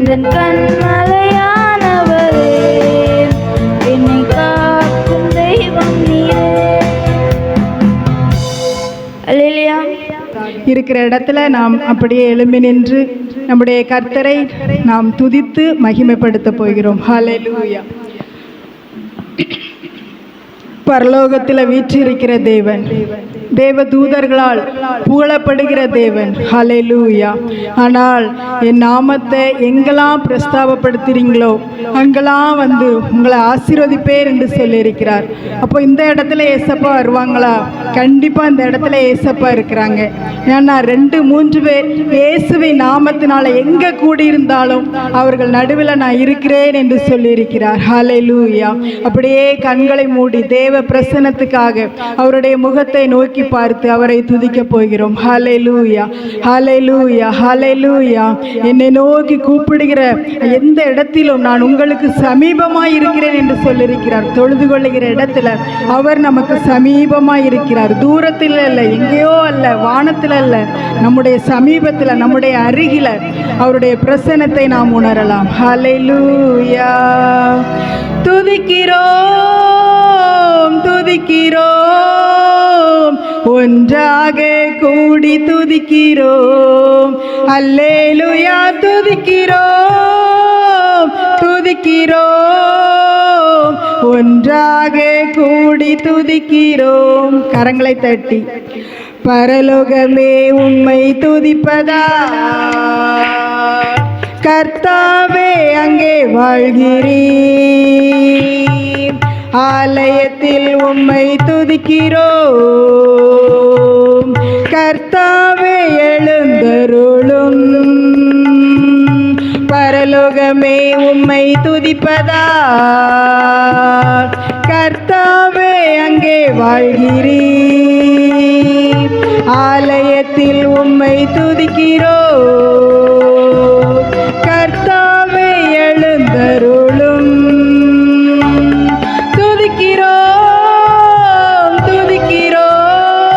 எந்தன் கண்மலையானவரே, என்னை காக்கும் தெய்வம் நீரே. அல்லேலூயா. இருக்கிற இடத்துல நாம் அப்படியே எழும்பி நின்று நம்முடைய கர்த்தரை நாம் துதித்து மகிமைப்படுத்த போகிறோம். ஹல்லேலூயா. பரலோகத்தில் வீற்றிருக்கிற தேவன், தேவ தூதர்களால் புகழப்படுகிற தேவன். ஹல்லேலூயா. ஆனால் என் நாமத்தை எங்கெல்லாம் பிரஸ்தாபப்படுத்துறீங்களோ அங்கெல்லாம் வந்து உங்களை ஆசீர்வதிப்பேர் என்று சொல்லியிருக்கிறார். அப்போ இந்த இடத்துல ஏசப்பா வருவாங்களா? கண்டிப்பாக இந்த இடத்துல ஏசப்பா இருக்கிறாங்க. ஏன்னா 2-3 பேர் இயேசுவின் நாமத்தினால எங்கே கூடியிருந்தாலும் அவர்கள் நடுவில் நான் இருக்கிறேன் என்று சொல்லியிருக்கிறார். ஹல்லேலூயா. அப்படியே கண்களை மூடி தேவ பிரசன்னத்துக்காக அவருடைய முகத்தை நோக்கி பார்த்து அவரை துதிக்க போகிறோம். ஹல்லேலூயா, ஹல்லேலூயா, ஹல்லேலூயா. என்னை நோக்கி கூப்பிடுகிற எந்த இடத்திலும் நான் உங்களுக்கு சமீபமாய் இருக்கிறேன் என்று சொல்லியிருக்கிறார். தொழுது கொள்ளுகிற இடத்துல அவர் நமக்கு சமீபமாய் இருக்கிறார். தூரத்தில் அல்ல, எங்கேயோ அல்ல, வானத்தில் அல்ல, நம்முடைய சமீபத்தில், நம்முடைய அருகில அவருடைய பிரசன்னத்தை நாம் உணரலாம். ஹல்லேலூயா. துதிக்கிறோம், துதிக்கிறோம், ஒன்றாக கூடி துதிக்கிறோம். அல்லேலூயா. துதிக்கிறோம், துதிக்கிறோம், ஒன்றாக கூடி துதிக்கிறோம். கரங்களை தட்டி பரலோகமே உம்மை துதிப்பதா, கர்த்தாவே அங்கே வாழ்கிறீர். ஆலயத்தில் உம்மை துதிக்கிறோம், கர்த்தாவே எழுந்தருளும். பரலோகமே உம்மை துதிப்பதா, கர்த்தாவே அங்கே வாழ்கிறீர். ஆலயத்தில் உம்மை துதிக்கிறோம், கர்த்தாவே எழுந்தருளும். துதிக்கிறோம், துதிக்கிறோம்,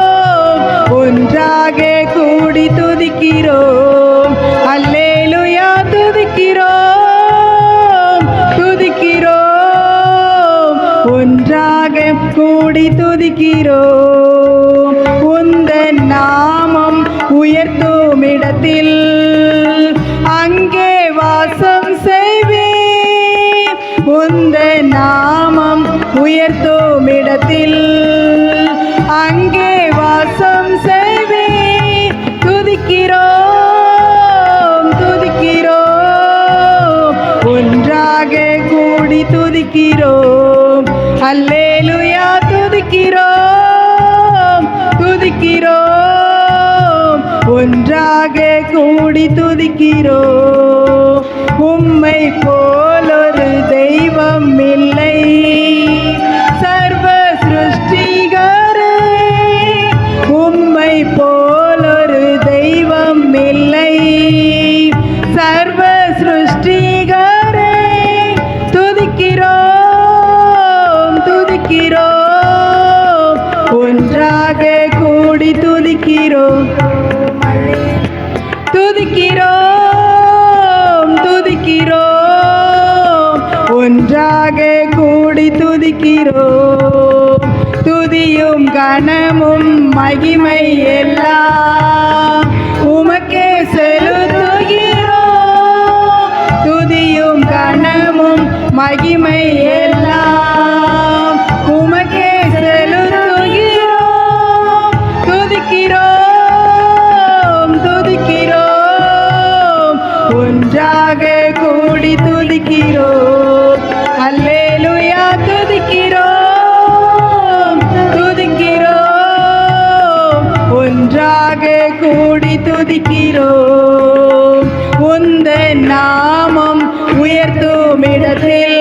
ஒன்றாக கூடி துதிக்கிறோம். அல்லேலூயா. துதிக்கிறோம், துதிக்கிறோம், ஒன்றாக கூடி துதிக்கிறோம். உந்தன் நாமம் உயர்த்தும் இடத்தில் அங்கே வாசம் செய்வேன். உந்தன் நாமம் உயர்த்தும் இடத்தில் அங்கே வாசம் செய்வேன். துதிக்கிறோம், துதிக்கிறோம், ஒன்றாக கூடி துதிக்கிறோம். அல்லேலூயா. துதிக்கிறோம், துதிக்கிறோம், ஒன்றாக கூடி துதிக்கிறோம். உம்மை போலொரு தெய்வம் இல்லை, சர்வ சிருஷ்டிகரே. உம்மை போலொரு தெய்வம் இல்லை, சர்வ சிருஷ்டிகரே. துதிக்கிறோம், துதிக்கிறோம், ஒன்றாக கூடி துதிக்கிறோம். துதிக்கிறோம், துதிக்கிறோம், ஒன்றாக கூடி துதிக்கிறோம். துதியும் கனமும் மகிமை எல்லாம் உமக்கே செலுத்துகிறோம். துதியும் கனமும் மகிமை எல்லாம் உமக்கே செலுத்துகிறோம். துதிக்கிறோம், துதிக்கிறோம், ஒன்றாக கூடி துதிக்கிறோம். அல்லேலூயா. துதிக்கிறோம், துதிக்கிறோம், ஒன்றாக கூடி துதிக்கிறோம். உந்தன் நாமம் உயர்த்தும் இடத்தில்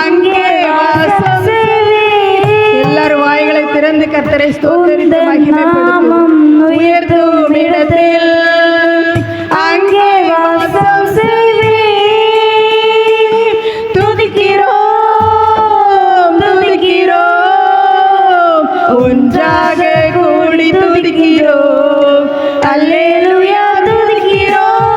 அங்கே வாசம் செய்வேன். எல்லாரும் வாய்களை திறந்து கர்த்தரை ஸ்தோத்திரித்து மகிமைப்படுத்துவோம். உயர்த்தும் இடத்தில் அங்கே வாசம் செய்வேன். துதிக்கிறோம், துதிக்கிறோம், ஒன்றாக கூடி துதிக்கிறோம். அல்லேலூயா. துதிக்கிறோம்,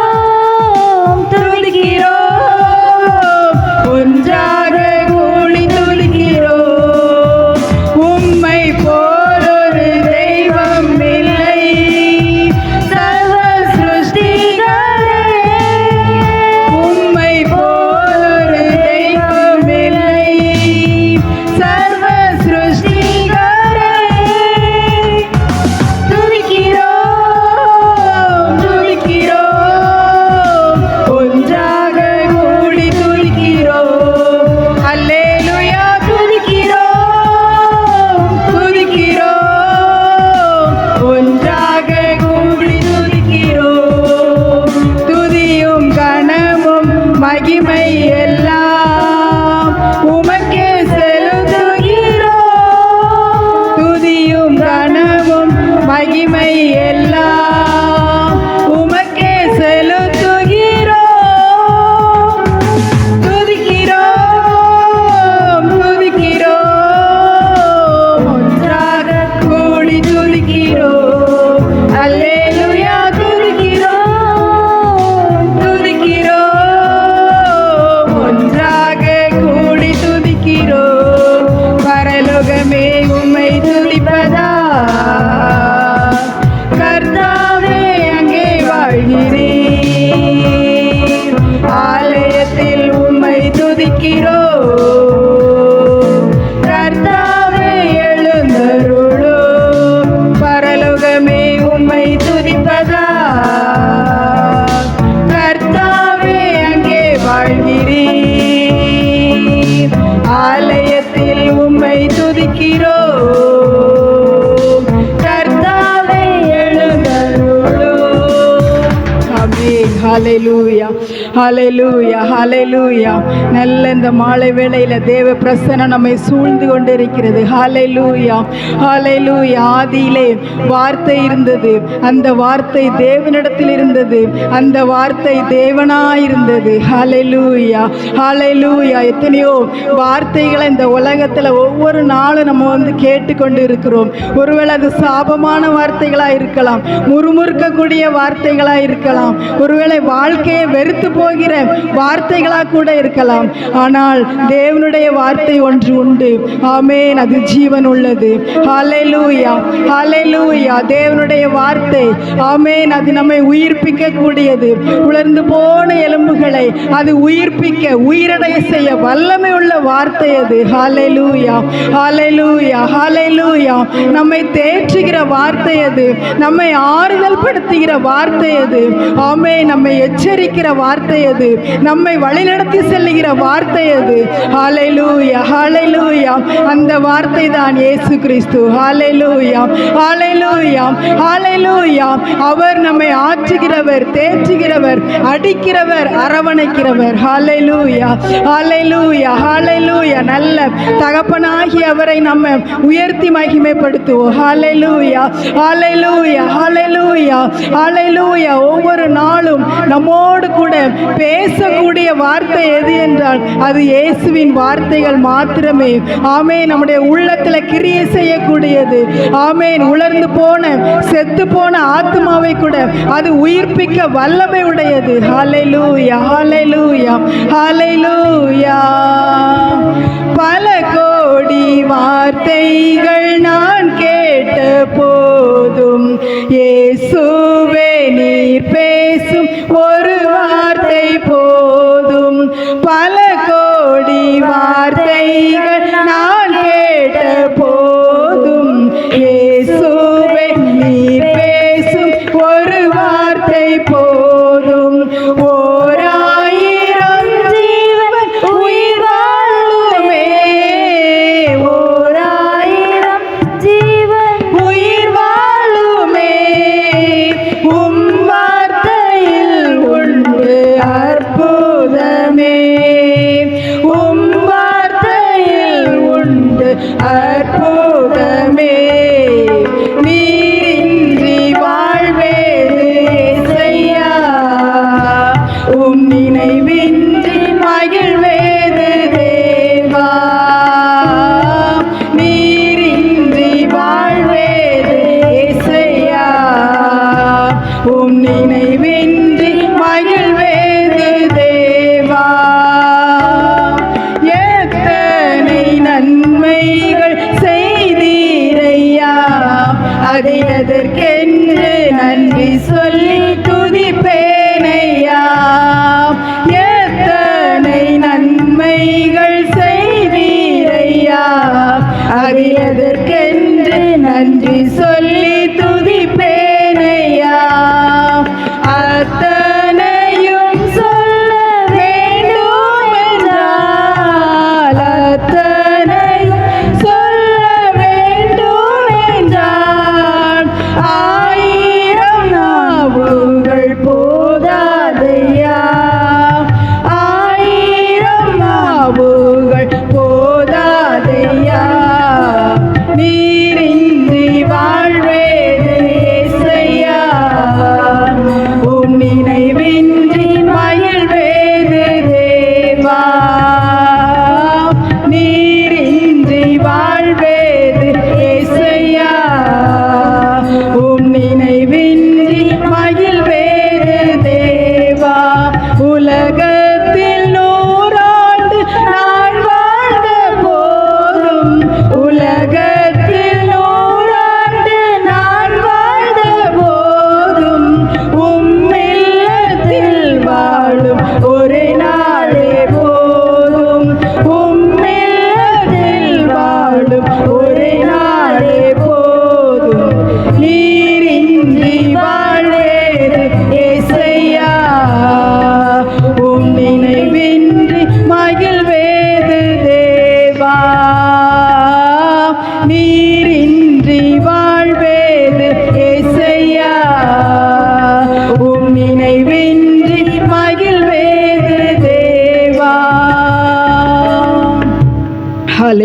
ஹalleluya ஹalleluya ஹalleluya. நல்ல இந்த மாலை வேளையில தேவ பிரசன்னம் நம்மை சூழ்ந்து கொண்டிருக்கிறது. ஹalleluya ஹalleluya. ஆதியிலே வார்த்தை இருந்தது, அந்த வார்த்தை தேவனிடத்தில் இருந்தது, அந்த வார்த்தை தேவனாயிருந்தது. ஹalleluya ஹalleluya. எத்தனையோ வார்த்தைகளை இந்த உலகத்துல ஒவ்வொரு நாளும் நம்ம கேட்டுக்கொண்டு இருக்கிறோம். ஒருவேளை அது சாபமான வார்த்தைகளா இருக்கலாம், முறுமுறுக்கக்கூடிய வார்த்தைகளா இருக்கலாம், ஒருவேளை வாழ்க்கையை வெறுத்து போகிற வார்த்தைகளா கூட இருக்கலாம். ஆனால் தேவனுடைய வார்த்தை ஒன்று உண்டு. ஆமென். அது ஜீவன் உள்ளது. ஹalleluya ஹalleluya. தேவனுடைய வார்த்தை ஆமென், அது நம்மை உயிர்ப்பிக்க கூடியது. உலர்ந்து போன எலும்புகளை அது உயிர்ப்பிக்க, உயிரடைய செய்ய வல்லமை உள்ள வார்த்தை அது. ஹalleluya ஹalleluya ஹalleluya. நம்மை தேற்றுகிற வார்த்தை அது, நம்மை ஆறுதல் படுத்துகிற வார்த்தை அது. ஆமென். நம்மை எச்சரிக்கிற வார்த்தை அது, நம்மை வழிநடத்தி செல்லுகிற வார்த்தை அது. ஹalleluya ஹalleluya. அந்த வார்த்தை தான் இயேசு கிறிஸ்து. ஹalleluya ஹalleluya ஹalleluya. அவர் நம்மை ஆற்றுகிறவர், தேற்றுகிறவர், அடிக்கிறவர், அரவணைக்கிறவர். ஹalleluya ஹalleluya ஹalleluya. நல்ல தகப்பனாகி அவரை நம்ம உயர்த்தி மகிமைப்படுத்துவோம். ஹalleluya ஹalleluya ஹalleluya ஹalleluya. ஒவ்வொரு நாளும் நம்மோடு கூட பேசக்கூடிய வார்த்தை எது என்றால் அது இயேசுவின் வார்த்தைகள் மாத்திரமே. ஆமென். நம்முடைய உள்ளத்தில் கிரியை செய்யக்கூடியது. ஆமென். உலர்ந்து போன, செத்து போன ஆத்மாவை கூட அது உயிர்ப்பிக்க வல்லமை உடையது. ஹalleluya ஹalleluya ஹalleluya. பல கோடி வார்த்தைகள் நான் கேட்ட போதும் இயேசுவே நீர் பேசும் ஒரு வார்த்தை போதும். பல கோடி வார்த்தைகள் நான் கேட்ட போதும் இயேசுவே நீர் பேசும் ஒரு வார்த்தை போதும். ஓர் ஆயிரம் ஜீவன் உயிர் வாழுமே, ஓர் ஆயிரம் ஜீவன் உயிர் வாழுமே. உம் வார்த்தையில் உண்டு அற்புதமே, உம் வார்த்தையில் உண்டு அற்புதமே. நீரின்றி வாழ்வேது இயேசையா, உம் நினைவின்றி மகிழ்வேது தேவா. நீரின்றி வாழ்வேது இயேசையா, உம் நினைவின்றி மகிழ்வேது தேவா. எத்தனை நன்மைகள் செய்தீரையா, அதை அதற்கென்று நன்றி சொல்லி துதிப்பேனையா. எத்தனை நன்மைகள் செய்தீரையா, அதை அதற்கென்று நன்றி சொல்லி துதிப்பேனையா.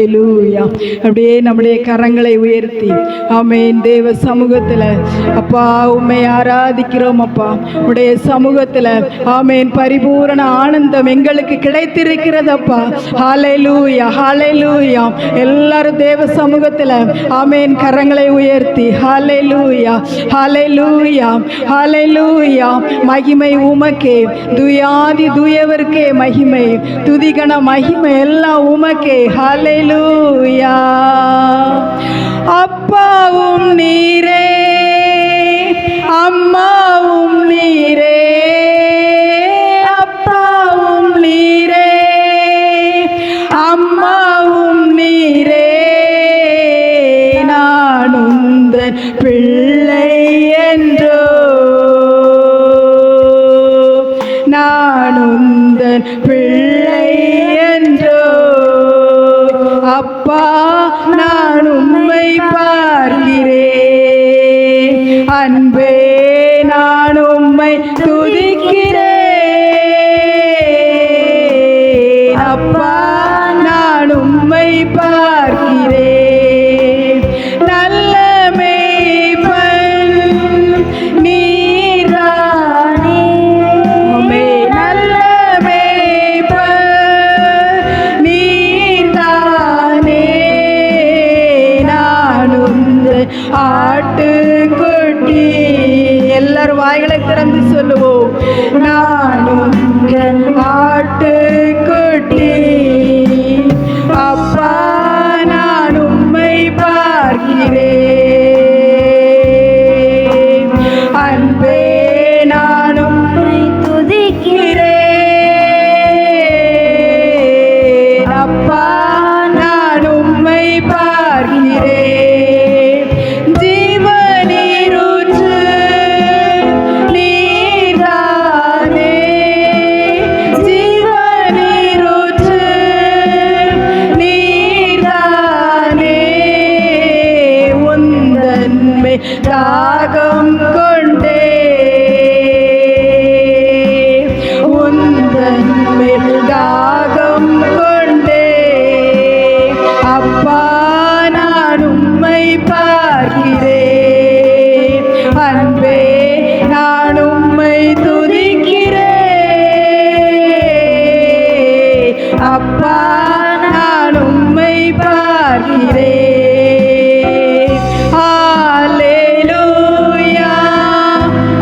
ஹalleluya. அப்படியே நம்முடைய கரங்களை உயர்த்தி ஆமென். தேவ சமூகத்தில் அப்பா உம்மை ஆராதிக்கிறோம் அப்பா. உடைய சமூகத்தில் ஆமென் பரிபூரண ஆனந்தம் எங்களுக்கு கிடைத்திருக்கிறதப்பா. ஹalleluya ஹalleluya. எல்லாரும் தேவ சமூகத்தில் ஆமென் கரங்களை உயர்த்தி ஹalleluya ஹalleluya ஹalleluya. மகிமை உமக்கே, துயாதி துயவர்க்கே மகிமை, துதிகன மகிமை எல்லாம் உமக்கே. ஹalleluya. அப்பாவும் நீரே, அம்மாவும் நீரே, அப்பாவும் நீரே, அம்மாவும் நீரே, நான் உந்தன் பிள்ளை என்றோ, நான் உந்தன் பிள்ளை என்றோ. அப்பா நான் உம்மை பார்க்கிறேன், அன்பே நான் உம்மை துதிக்கிறேன். அப்பா நான் உம்மை பார்க்கிறேன், நல்ல மேய்ப்பன் நீர்தானே. ஆமே, நல்ல மேய்ப்பன் நீர்தானே, நான் உந்தன் ஆட்டுக்குட்டி. எல்லாரும் வாய்களை திறந்து சொல்லுவோம், நான் உந்தன் ஆட்டுக்குட்டி. அப்பா நான் உம்மை பார்க்கிறேன், அன்பே நான் உம்மை துதிக்கிறேன். அப்பா நான் உம்மை பார்க்கிறேன், ஜீவநீரூற்று நீர்தானே, ஜீவநீரூற்று நீர்தானே, உந்தன் மேல் தாகம் கொண்டே, உந்தன் மேல் தாகம் கொண்டே. அப்பா நான் உம்மை பார்க்கிறேன், அன்பே நான் உம்மை துதிக்கிறேன். அப்பா நான் உம்மை பார்க்கிறேன். ஹalleluya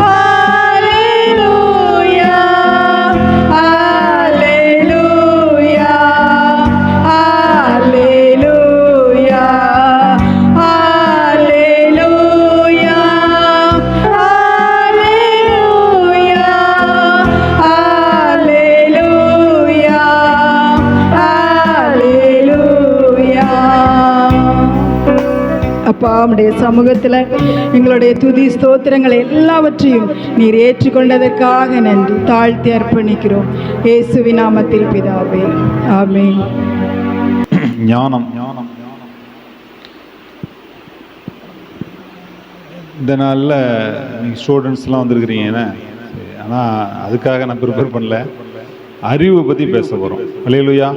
ஹalleluya ஹalleluya ஹalleluya ஹalleluya ஹalleluya ஹalleluya ஹalleluya. அப்பா உம்முடைய சமூகத்தில் எங்களுடைய துதி ஸ்தோத்திரங்கள் எல்லாவற்றையும் நீர் ஏற்றுக்கொண்டதற்காக நன்றி. தாழ்த்தி அர்ப்பணிக்கிறோம் இயேசுவின் நாமத்தில் பிதாவே, ஆமென். ஞானம் இந்த நாளில் நீங்கள் ஸ்டூடெண்ட்ஸ்லாம் வந்திருக்கிறீங்க, ஆனால் அதுக்காக நான் ப்ரிப்பேர் பண்ணல. அறிவை பற்றி பேச போகிறோம். ஹல்லேலூயா.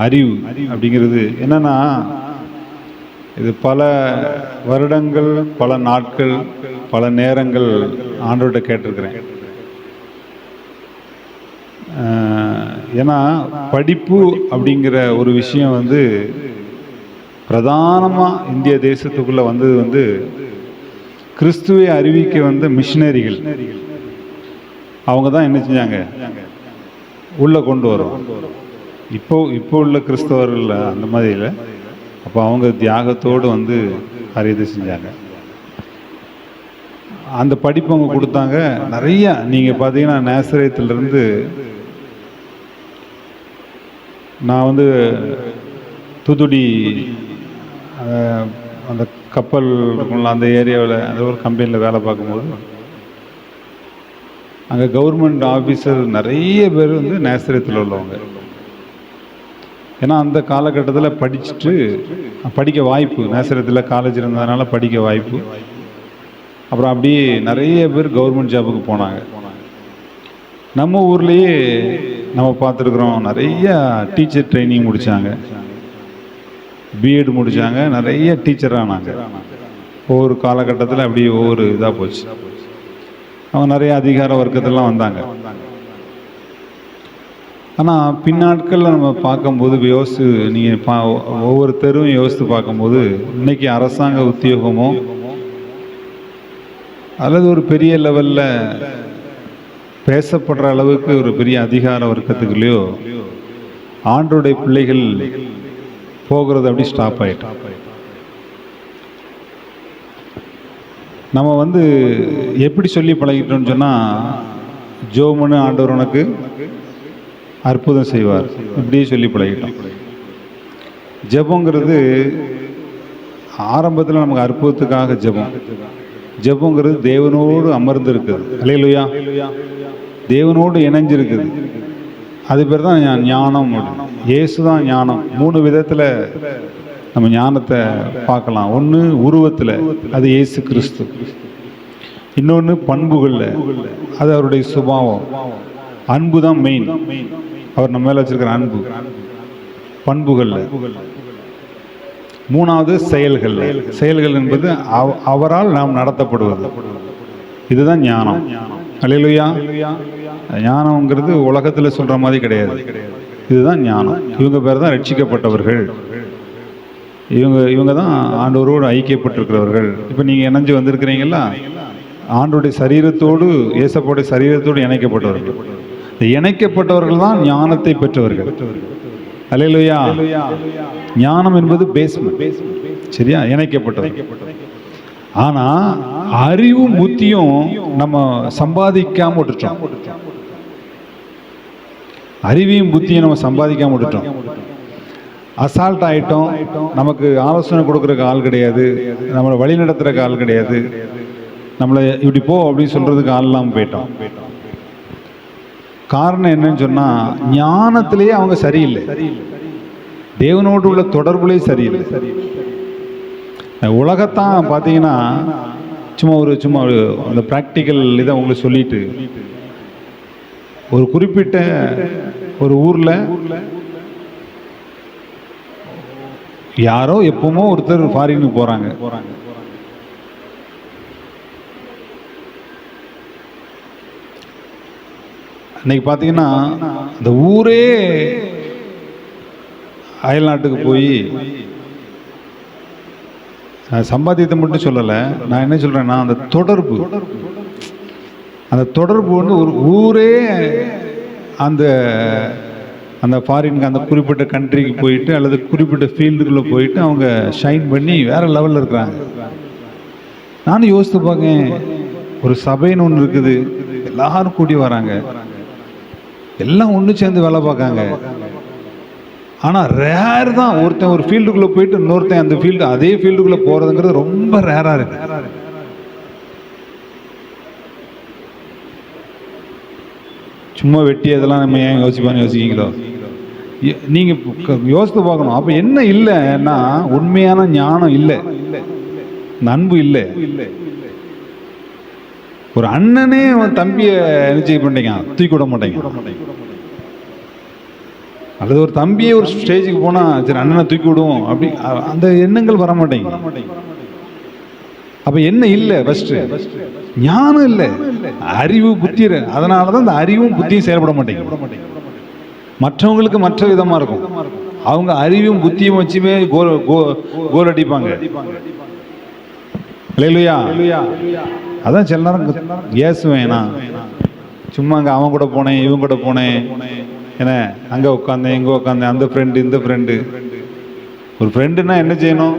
அறிவு அப்படிங்கிறது என்னன்னா, இது பல வருடங்கள், பல நாட்கள், பல நேரங்கள் ஆண்டவர்கிட்ட கேட்டிருக்கிறேன். ஏன்னா படிப்பு அப்படிங்கிற ஒரு விஷயம் வந்து பிரதானமாக இந்திய தேசத்துக்குள்ளே வந்தது கிறிஸ்துவை அறிவிக்க வந்த மிஷினரிகள். அவங்க தான் என்ன செஞ்சாங்க, உள்ளே கொண்டு வரும். இப்போ உள்ள கிறிஸ்தவர்கள் அந்த மாதிரி இல்லை. அப்போ அவங்க தியாகத்தோடு காரியத்தை செஞ்சாங்க. அந்த படிப்பு அவங்க கொடுத்தாங்க. நிறையா நீங்கள் பார்த்தீங்கன்னா நேசரேத்திலிருந்து நான் தூத்துக்குடி அந்த கப்பல் இருக்கும்ல அந்த ஏரியாவில் அந்த ஒரு கம்பெனியில் வேலை பார்க்கும்போது அங்கே கவர்மெண்ட் ஆஃபீஸர் நிறைய பேர் நேசரத்தில் உள்ளவங்க. ஏன்னா அந்த காலகட்டத்தில் படிக்க வாய்ப்பு, நேசரத்தில் காலேஜ் இருந்ததுனால படிக்க வாய்ப்பு. அப்புறம் அப்படியே நிறைய பேர் கவர்மெண்ட் ஜாபுக்கு போனாங்க. நம்ம ஊர்லேயே நம்ம பார்த்துருக்குறோம், நிறைய டீச்சர் ட்ரைனிங் முடித்தாங்க. பிஎட் முடித்தாங்க, நிறைய டீச்சர் ஆனாங்க. ஒவ்வொரு காலகட்டத்தில் அப்படி ஒவ்வொரு இதாக போச்சு. அவங்க நிறைய அதிகார வர்க்கத்திலாம் வந்தாங்க. ஆனால் பின்னாட்களில் நம்ம பார்க்கும்போது நீங்கள் ஒவ்வொரு தெருவும் யோசித்து பார்க்கும்போது இன்றைக்கி அரசாங்க உத்தியோகமோ அல்லது ஒரு பெரிய லெவலில் பேசப்படுற அளவுக்கு ஒரு பெரிய அதிகார வர்க்கத்துக்குள்ளேயோ ஆண்டோடைய பிள்ளைகள் போகிறது அப்படி ஸ்டாப் ஆகிட்டோம். நம்ம எப்படி சொல்லி பழகிட்டோம்னு சொன்னால், ஜோமனு ஆண்டவர் உனக்கு அற்புதம் செய்வார், இப்படியே சொல்லி பழகிட்டோம். ஜெபங்கிறது ஆரம்பத்தில் நமக்கு அற்புதத்துக்காக ஜெபங்கிறது தேவனோடு அமர்ந்து இருக்குது. அல்லேலூயா. தேவனோடு இணைஞ்சிருக்குது. அது பேர் தான் ஞானம். இயேசு தான் ஞானம். 3 விதத்தில் நம்ம ஞானத்தை பார்க்கலாம். ஒன்று உருவத்தில், அது இயேசு கிறிஸ்து. இன்னொன்று பண்புகளில், அது அவருடைய சுபாவம். அன்பு தான் மெயின். அவர் நம்ம மேலே வச்சிருக்கிற அன்பு பண்புகளில். 3வது செயல்கள் என்பது அவரால் நாம் நடத்தப்படுவது. இதுதான் ஞானம். அல்லேலூயா. ஞானம்ங்கிறது உலகத்தில் சொல்கிற மாதிரி கிடையாது. இதுதான் ஞானம். இவங்க பேர் தான் ரட்சிக்கப்பட்டவர்கள். இவங்க தான் ஆண்டவரோடு ஐக்கியப்பட்டிருக்கிறவர்கள். இப்போ நீங்கள் இணைஞ்சு வந்திருக்கிறீங்களா, ஆண்டோடைய சரீரத்தோடு, இயேசப்போடைய சரீரத்தோடு இணைக்கப்பட்டவர்கள். இணைக்கப்பட்டவர்கள் தான் ஞானத்தை பெற்றவர்கள். அல்லேலூயா. ஞானம் என்பது பேஸ்மெண்ட், சரியா? இணைக்கப்பட்டவர்கள். ஆனால் அறிவும் புத்தியும் நம்ம சம்பாதிக்காம விட்டுட்டோம். அறிவையும் புத்தியும் நம்ம சம்பாதிக்காம விட்டுட்டோம். அசால்ட் ஆகிட்டோம். நமக்கு ஆலோசனை கொடுக்குறக்கு ஆள் கிடையாது, நம்மளை வழி நடத்துறதுக்கு ஆள் கிடையாது, நம்மளை இப்படி போ அப்படின்னு சொல்றதுக்கு ஆள் இல்லாமல் போயிட்டோம். காரணம் என்னன்னு சொன்னால், ஞானத்திலேயே அவங்க சரியில்லை, தேவனோடு உள்ள தொடர்புலேயே சரியில்லை. உலகத்தான் பார்த்தீங்கன்னா சும்மா ஒரு அந்த ப்ராக்டிக்கல் இதை உங்களுக்கு சொல்லிட்டு, ஒரு குறிப்பிட்ட ஒரு ஊரில் யாரோ எப்பவுமோ ஒருத்தர் ஃபாரினுக்கு போகிறாங்க. இன்னைக்கு பார்த்தீங்கன்னா அந்த ஊரே அயல் நாட்டுக்கு போய், சம்பாத்தியத்தை மட்டும் சொல்லலை, நான் என்ன சொல்கிறேன்னா அந்த தொடர்பு ஒரு ஊரே அந்த அந்த ஃபாரினுக்கு, அந்த குறிப்பிட்ட கண்ட்ரிக்கு போயிட்டு அல்லது குறிப்பிட்ட ஃபீல்டுக்குள்ளே போயிட்டு அவங்க ஷைன் பண்ணி வேறு லெவலில் இருக்கிறாங்க. நானும் யோசித்து பார்க்கேன், ஒரு சபைன்னு ஒன்று இருக்குது, எல்லாரும் கூடி வராங்க, எல்லாம் ஒன்று சேர்ந்து வேலை பார்க்காங்க. ஆனால் ரேர் தான் ஒருத்தன் ஒரு ஃபீல்டுக்குள்ளே போயிட்டு இன்னொருத்தன் அந்த அதே ஃபீல்டுக்குள்ளே போகிறதுங்கிறது ரொம்ப ரேராக இருக்கு. சும்மா வெட்டி அதெல்லாம் நம்ம ஏன் யோசிக்கீங்களோ? நீங்கள் யோசித்து பார்க்கணும். அப்போ என்ன இல்லைன்னா, உண்மையான ஞானம் இல்லை, அன்பு இல்லை. ஒரு அண்ணனே தம்பியை நிச்சயம் பண்ணிட்டீங்க, தூக்கி விட மாட்டேங்க. அல்லது ஒரு தம்பியே ஒரு ஸ்டேஜுக்கு போனால் சரி அண்ணனை தூக்கி விடுவோம் அப்படி, அந்த எண்ணங்கள் வர மாட்டேங்க. அப்போ என்ன இல்லை? ஃபஸ்ட்டு ஞானம் இல்லை, அறிவு புத்தி. அதனால தான் இந்த அறிவும் புத்தியும் செயல்பட மாட்டேங்க. மற்றவங்களுக்கு மற்ற விதமாக இருக்கும். அவங்க அறிவும் புத்தியும் வச்சுமே கோல் அடிப்பாங்க. இல்லையா? அதான் சில நேரம் ஏசுவேன் நான், சும்மா அங்கே அவன் கூட போனேன், இவன் கூட போனேன், என்ன அங்கே உட்காந்தேன், இங்கே உட்காந்தேன், அந்த ஃப்ரெண்டு இந்த ஃப்ரெண்டு. ஒரு ஃப்ரெண்டுன்னா என்ன செய்யணும்?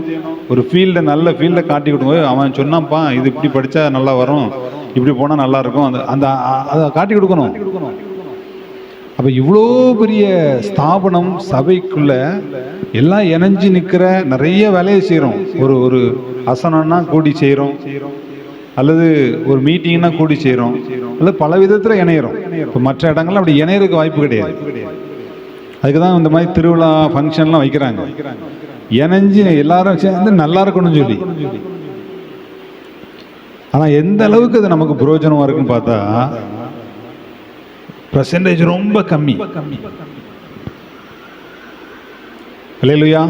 ஒரு ஃபீல்டை, நல்ல ஃபீல்டை காட்டி கொடுங்க. அவன் சொன்னான்ப்பா, இது இப்படி படித்தா நல்லா வரும், இப்படி போனால் நல்லா இருக்கும், அதை காட்டி கொடுக்கணும். அப்போ இவ்வளோ பெரிய ஸ்தாபனம், சபைக்குள்ள எல்லாம் இணைஞ்சு நிற்கிற நிறைய வேலையை செய்கிறோம். ஒரு அசனம்னா கூடி செய்கிறோம், அல்லது ஒரு மீட்டிங்னா கூடி செய்கிறோம், அல்லது பல விதத்தில் இணையிறோம். இப்போ மற்ற இடங்கள்லாம் அப்படி இணையறதுக்கு வாய்ப்பு கிடையாது. அதுக்கு தான் இந்த மாதிரி திருவிழா ஃபங்க்ஷன்லாம் வைக்கிறாங்க, இணைஞ்சு எல்லாரும் சேர்ந்து நல்லா இருக்கணும்னு சொல்லி. ஆனால் எந்த அளவுக்கு அது நமக்கு பிரயோஜனமாக இருக்குன்னு பார்த்தா பர்சன்டேஜ் ரொம்ப கம்மி. அல்லேலூயா.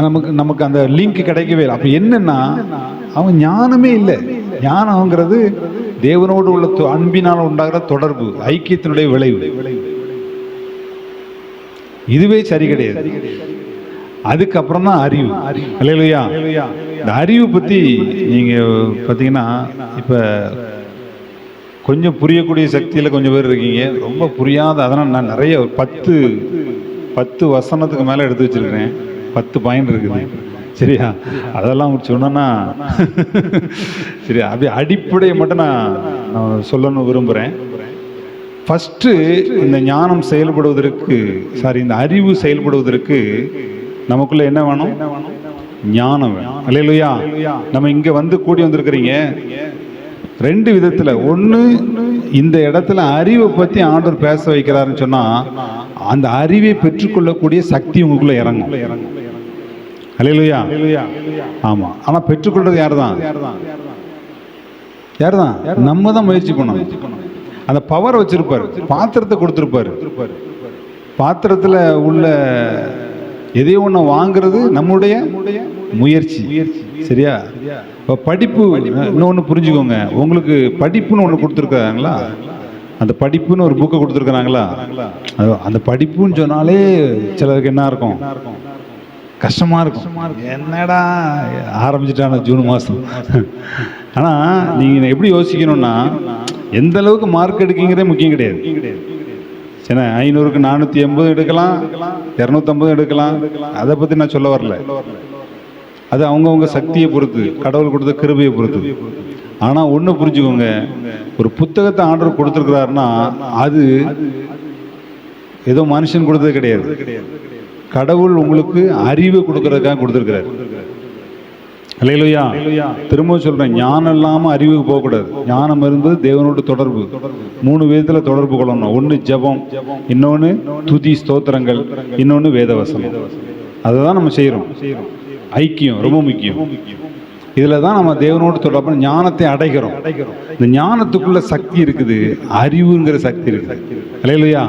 நமக்கு நமக்கு அந்த லிங்க் கிடைக்கவே இல்லை. அப்போ என்னன்னா, அவன் ஞானமே இல்லை. ஞானம்ங்கிறது தேவனோடு உள்ள அன்பினால் உண்டாகிற தொடர்பு, ஐக்கியத்தினுடைய விளைவு. இதுவே சரி கிடையாது. அதுக்கப்புறம் தான் அறிவு. அல்லேலூயா. இந்த அறிவு பற்றி நீங்கள் பார்த்தீங்கன்னா, இப்போ கொஞ்சம் புரியக்கூடிய சக்தியில் கொஞ்சம் பேர் இருக்கீங்க, ரொம்ப புரியாத. அதனால் நான் நிறைய 10 வசனத்துக்கு மேலே எடுத்து வச்சிருக்கிறேன். 10 பாயிண்ட் இருக்குது. சரியா? அதெல்லாம் சொன்னோன்னா சரி, அப்படி அடிப்படையை மட்டும் நான் சொல்லணும்னு விரும்புகிறேன். ஃபஸ்ட்டு இந்த ஞானம் செயல்படுவதற்கு, இந்த அறிவு செயல்படுவதற்கு நமக்குள்ள என்ன வேணும்? ஞானம் வேணும். அல்லேலூயா. நம்ம இங்கே வந்து கூடி வந்திருக்கிறீங்க 2 விதத்தில். ஒன்று, இந்த இடத்துல அறிவை பற்றி ஆண்டவர் பேச வைக்கிறாருன்னு சொன்னால் அந்த அறிவை பெற்றுக்கொள்ளக்கூடிய சக்தி உங்களுக்குள்ள இறங்கும். அல்லேலூயா. ஆமாம். ஆனால் பெற்றுக்கொள்றது யார் தான்? நம்ம தான் முயற்சி பண்ணணும். அந்த பவர் வச்சிருப்பார், பாத்திரத்தை கொடுத்துருப்பாரு. பாத்திரத்தில் உள்ள எதையோ ஒன்று வாங்கிறது நம்முடைய முயற்சி. சரியா? இப்போ படிப்பு இன்னொன்று புரிஞ்சுக்கோங்க. உங்களுக்கு படிப்புன்னு ஒன்று கொடுத்துருக்காங்களா? அந்த படிப்புன்னு ஒரு புக்கை கொடுத்துருக்குறாங்களா? அந்த படிப்புன்னு சொன்னாலே சிலருக்கு என்ன இருக்கும்? கஷ்டமாக இருக்கும். என்னடா ஆரம்பிச்சிட்டான ஜூன் மாதம். ஆனால் நீங்கள் எப்படி யோசிக்கணும்னா, எந்த அளவுக்கு மார்க் எடுக்கீங்கிறதே முக்கியம் கிடையாது. சரி, 500க்கு 480 எடுக்கலாம், 250 எடுக்கலாம். அதை பற்றி நான் சொல்ல வரல. அது அவங்கவுங்க சக்தியை பொறுத்து, கடவுள் கொடுத்த கிருபையை பொறுத்து. ஆனால் ஒன்று புரிஞ்சுக்கோங்க, ஒரு புத்தகத்தை ஆண்டவர் கொடுத்துருக்கிறாருன்னா அது ஏதோ மனுஷன் கொடுத்தது கிடையாது. கடவுள் உங்களுக்கு அறிவை கொடுக்கறதுக்காக கொடுத்துருக்கிறார். அல்லேலூயா. திரும்ப சொல்றேன், ஞானம் இல்லாமல் அறிவுக்கு போகக்கூடாது. ஞானம் என்பது தேவனோட தொடர்பு. 3 விதத்தில் தொடர்பு கொள்ளணும். ஒன்று ஜெபம், இன்னொன்று துதி ஸ்தோத்திரங்கள், இன்னொன்று வேதவசனம். அதை தான் நம்ம செய்கிறோம். ஐக்கியம் ரொம்ப முக்கியம். இதில் தான் நம்ம தேவனோடு தொடர்பு ஞானத்தை அடைகிறோம். இந்த ஞானத்துக்குள்ள சக்தி இருக்குது, அறிவுங்கிற சக்தி இருக்குது. அல்லேலூயா.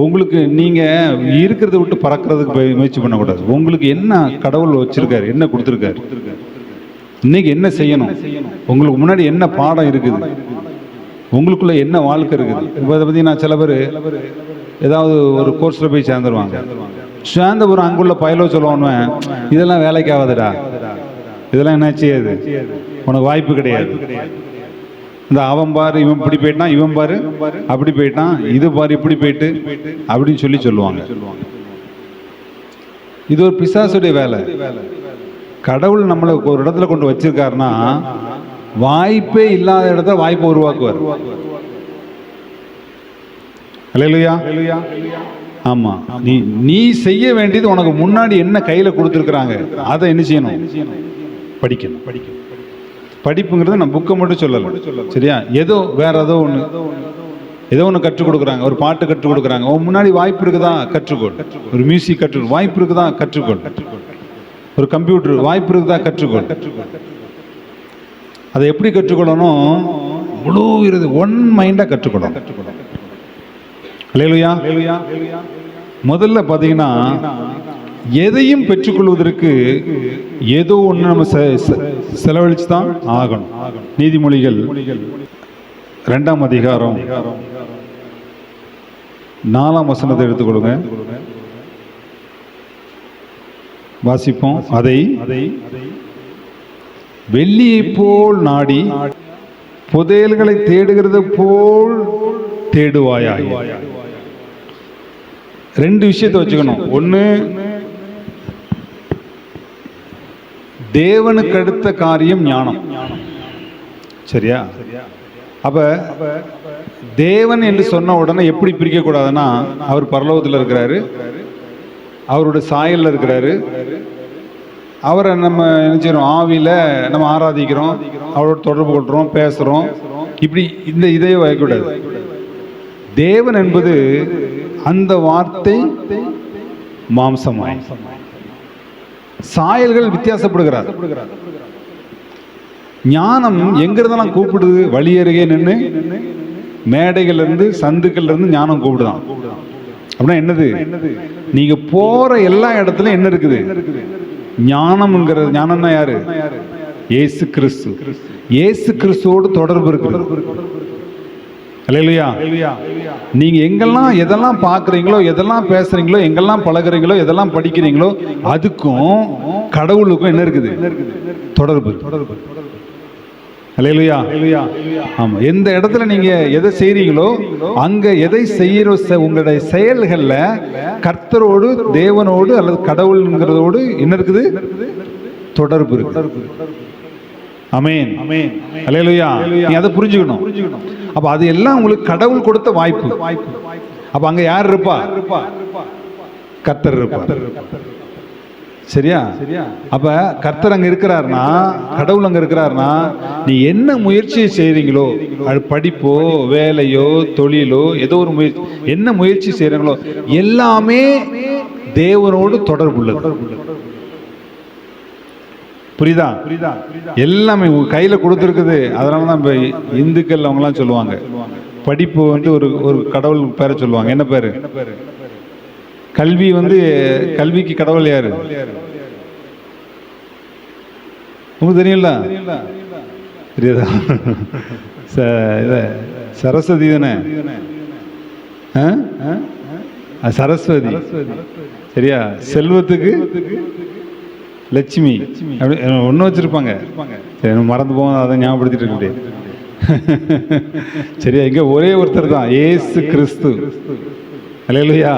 உங்களுக்கு நீங்கள் இருக்கிறத விட்டு பறக்கிறதுக்கு முயற்சி பண்ணக்கூடாது. உங்களுக்கு என்ன கடவுள் வச்சிருக்காரு, என்ன கொடுத்துருக்காரு, இன்னைக்கு என்ன செய்யணும், உங்களுக்கு முன்னாடி என்ன பாடம் இருக்குது, உங்களுக்குள்ள என்ன வாழ்க்கை இருக்குது. இப்போ அதை பற்றி நான் சில பேர் ஏதாவது ஒரு கோர்ஸில் போய் சேர்ந்துருவாங்க. சேர்ந்த ஒரு அங்குள்ள பயலோ சொல்லுவானு, இதெல்லாம் வேலைக்கு ஆகாதுடா, இதெல்லாம் என்ன செய்யாது, உனக்கு வாய்ப்பு கிடையாது. இந்த அவன் பாரு இவன் இப்படி போயிட்டான், இவன் பாரு அப்படி போயிட்டான், இது பாரு இப்படி போயிட்டு அப்படின்னு சொல்லுவாங்க. இது ஒரு பிசாசுடைய வேலை. கடவுள் நம்மளை ஒரு இடத்துல கொண்டு வச்சிருக்காருன்னா வாய்ப்பே இல்லாத இடத்துல வாய்ப்பை உருவாக்குவார். அல்லேலூயா. ஆமா, நீ செய்ய வேண்டியது உனக்கு முன்னாடி என்ன கையில கொடுத்துருக்குறாங்க அதை என்ன செய்யணும்? படிக்கணும். படிப்புங்கிறது நான் புக்கை மட்டும் சொல்லலை. சரியா? ஏதோ வேற ஏதோ ஒன்று கற்றுக் கொடுக்குறாங்க. ஒரு பாட்டு கற்றுக் கொடுக்குறாங்க, உன் முன்னாடி வாய்ப்பு இருக்குதா கற்றுக்கொள். ஒரு மியூசிக் கற்றுக்கொள், வாய்ப்பு இருக்குதா கற்றுக்கொள். ஒரு கம்ப்யூட்டர் வாய்ப்பு இருக்குதா கற்றுக்கொள். அதை எப்படி கற்றுக்கொள்ளணும்? முழு இருது ஒன் மைண்டாக கற்றுக்கொள்ளணும். அல்லேலூயா. முதல்ல பார்த்தீங்கன்னா, எதையும் பெற்றுக்கொள்வதற்கு ஏதோ ஒன்று நம்ம செலவழிச்சு தான் ஆகணும். நீதிமொழிகள் 2ஆம் அதிகாரம் 4ஆம் வசனத்தை எடுத்துக்கொள்ளுங்க, வாசிப்போம். அதை வெள்ளியை போல் நாடி புதையல்களை தேடுகிறது போல் தேடுவாயாய். 2 விஷயத்தை வச்சுக்கணும். ஒன்று, தேவனுக்கு அடுத்த காரியம் ஞானம். சரியா? அப்ப தேவன் என்று சொன்ன உடனே எப்படி பிரிக்க கூடாதுன்னா, அவர் பரலோகத்தில் இருக்கிறாரு, அவருடைய சாயல்ல இருக்கிறாரு, அவரை நம்ம நினைச்சிடும் ஆவியில நம்ம ஆராதிக்கிறோம், அவரோட தொடர்பு கொள்றோம், பேசுறோம். இப்படி இந்த இதையே வைக்கக்கூடாது. தேவன் என்பது அந்த வார்த்தை மாம்சமாய். சாயல்கள் வித்தியாசப்படுகிறார். ஞானம் எங்கிருந்தெல்லாம் கூப்பிடுது? வழி அருகே நின்று மேடைகள் இருந்து சந்துக்கள் இருந்து ஞானம் கூப்பிடுதான். அப்படின்னா என்னது? நீங்க போற எல்லா இடத்துலயும் என்ன இருக்குது? ஞானம்ங்கிறது. ஞானம்னா யாரு? இயேசு கிறிஸ்து. இயேசு கிறிஸ்துவோடு தொடர்பு இருக்குது. அல்லேலூயா. நீங்க எங்கெல்லாம் எதெல்லாம் பார்க்குறீங்களோ, எதெல்லாம் பேசுறீங்களோ, எங்கெல்லாம் பழகுறீங்களோ, எதெல்லாம் படிக்கிறீங்களோ, அதுக்கும் கடவுளுக்கும் என்ன இருக்குது? தொடர்பு. அல்லேலூயா. ஆமா. எந்த இடத்துல நீங்க எதை செய்றீங்களோ அங்க எதை செய்யற உங்களுடைய செயல்கள்ல கர்த்தரோடு, தேவனோடு அல்லது கடவுள்ங்கிறதோடு என்ன இருக்குது? தொடர்பு இருக்கு. ஆமென். அல்லேலூயா. நீ அதை புரிஞ்சுக்கணும். அப்ப அது எல்லாம் உங்களுக்கு கடவுள் கொடுத்த வாய்ப்பு. அப்ப அங்க யார் இருப்பா? கர்த்தர் இருப்பார். சரியா? அப்ப கர்த்தர் அங்க இருக்கிறார்னா, கடவுள் அங்க இருக்கிறார்னா, நீ என்ன முயற்சி செய்றீங்களோ, அது படிப்போ வேலையோ தொழிலோ ஏதோ ஒரு முயற்சி, என்ன முயற்சி செய்றீங்களோ எல்லாமே தேவனோடு தொடர்புள்ளது. புரியுதா? எல்லாமே உங்க கையில கொடுத்துருக்குது. அதனால தான் இப்ப இந்துக்கள் அவங்கலாம் சொல்லுவாங்க, படிப்பு வந்து ஒரு கடவுள் பேரை சொல்லுவாங்க. என்ன பேரு? கல்வி வந்து, கல்விக்கு கடவுள் யாரு? உங்களுக்கு தெரியல? தெரியாதா? சரஸ்வதி தானே? சரஸ்வதி. சரியா? செல்வத்துக்கு லட்சுமி. அப்படி ஒன்று வச்சிருப்பாங்க. சரி, மறந்து போவோம், அதை ஞாபகப்படுத்திட்டு இருக்கேன். சரியா? இங்க ஒரே ஒருத்தர் தான், இயேசு கிறிஸ்து. அல்லேலூயா.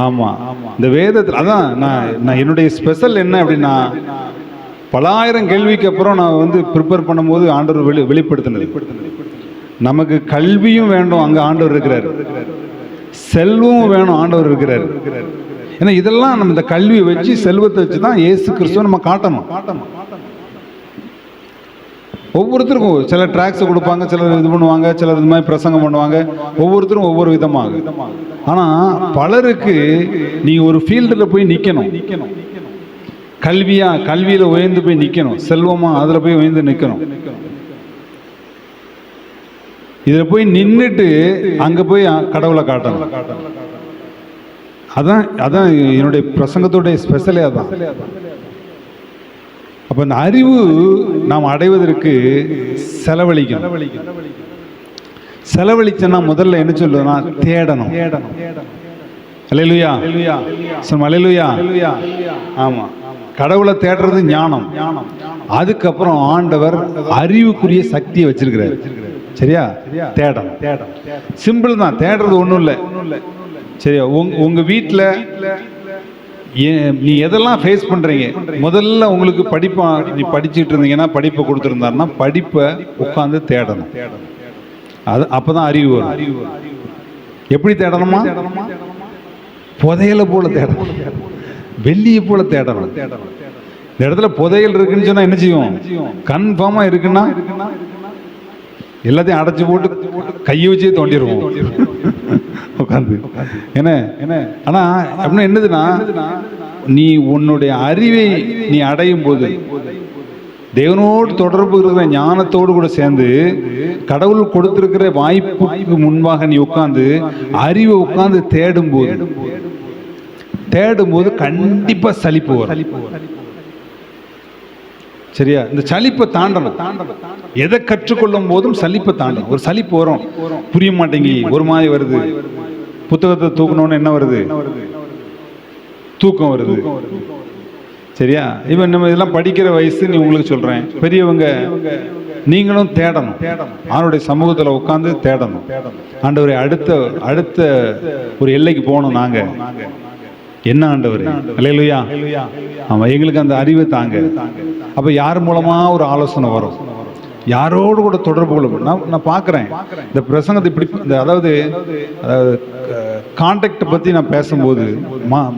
ஆமா. இந்த வேதத்தில் அதான் நான் என்னுடைய ஸ்பெஷல் என்ன அப்படின்னா, பலாயிரம் கேள்விக்கு அப்புறம் நான் வந்து ப்ரிப்பேர் பண்ணும்போது ஆண்டவர் வெளிப்படுத்தினது, நமக்கு கல்வியும் வேண்டும், அங்க ஆண்டவர் இருக்கிறார். செல்வமும் வேணும், ஆண்டவர் இருக்கிறார். ஏன்னா இதெல்லாம் நம்ம இந்த கல்வியை வச்சு, செல்வத்தை வச்சு தான் இயேசு கிறிஸ்துவை நம்ம காட்டணும். ஒவ்வொருத்தருக்கும் சில ட்ராக்ஸை கொடுப்பாங்க, சிலர் இது பண்ணுவாங்க, சிலர் இது மாதிரி பிரசங்கம் பண்ணுவாங்க. ஒவ்வொருத்தரும் ஒவ்வொரு விதமாக. ஆனால் பலருக்கு நீ ஒரு ஃபீல்டில் போய் நிற்கணும். கல்வியில் உயர்ந்து போய் நிற்கணும். செல்வமா அதில் போய் உயர்ந்து நிற்கணும். இதில் போய் நின்றுட்டு அங்கே போய் கடவுளை காட்டணும். அதான் என்னுடைய பிரசங்கத்துடைய ஸ்பெஷலே அதான். அப்ப இந்த அறிவு நாம் அடைவதற்கு செலவழிக்கணும். செலவழிச்சனா முதல்ல என்ன சொல்லுதுன்னா, தேடணும். அல்லேலூயா. அல்லேலூயா. ஆமா. கடவுளை தேடுறது ஞானம். அதுக்கப்புறம் ஆண்டவர் அறிவுக்குரிய சக்தியை வச்சிருக்கிறார். சரியா? தேடணும். சிம்பிள் தான், தேடுறது ஒன்றும் இல்லை. சரியா? உங்க வீட்டில் நீ எதெல்லாம் ஃபேஸ் பண்றீங்க, முதல்ல உங்களுக்கு படிப்பா, நீ படிச்சுட்டு இருந்தீங்கன்னா படிப்பை கொடுத்துருந்தாருன்னா படிப்பை உட்காந்து தேடணும். அது அப்பதான் அறிவு வரும். எப்படி தேடணுமா? புதையலை போல தேடணும், வெள்ளியை போல தேடணும். இந்த இடத்துல புதையல் இருக்குன்னு சொன்னா என்ன செய்யும்? கன்ஃபார்மா இருக்குன்னா எல்லாத்தையும் அடைச்சு போட்டு கையை வச்சே தோண்டிடுவோம் உட்காந்து. என்ன ஆனா அப்படின்னா என்னதுன்னா, நீ உன்னுடைய அறிவை நீ அடையும் போது, தேவனோடு தொடர்பு இருக்கிற ஞானத்தோடு கூட சேர்ந்து கடவுள் கொடுத்திருக்கிற வாய்ப்புக்கு முன்பாக நீ உட்கார்ந்து அறிவை உட்கார்ந்து தேடும்போது கண்டிப்பா சலிப்பு வரும். சரியா? இந்த சலிப்பை தாண்டணும். எதை கற்றுக்கொள்ளும் போதும் சலிப்பை தாண்டணும். ஒரு சலிப்பு வரும், புரிய மாட்டேங்கி ஒரு மாதிரி வருது. புத்தகத்தை தூக்கணும்னு என்ன வருது? தூக்கம் வருது. சரியா? இப்போ நம்ம இதெல்லாம் படிக்கிற வயசு நீ உங்களுக்கு சொல்றேன். பெரியவங்க நீங்களும் தேடணும். அவனுடைய சமூகத்தில் உட்கார்ந்து தேடணும். ஆண்டவரை அடுத்த ஒரு எல்லைக்கு போகணும். நாங்க என்ன ஆண்டவர்? அல்லேலூயா. ஆமா, எங்களுக்கு அந்த அறிவை தாங்க. அப்ப யார் மூலமா ஒரு ஆலோசனை வரும், யாரோடு கூட தொடர்பு கொள்ள. நான் பார்க்குறேன் இந்த பிரசங்கத்தை இப்படி, அதாவது கான்டாக்ட் பற்றி நான் பேசும்போது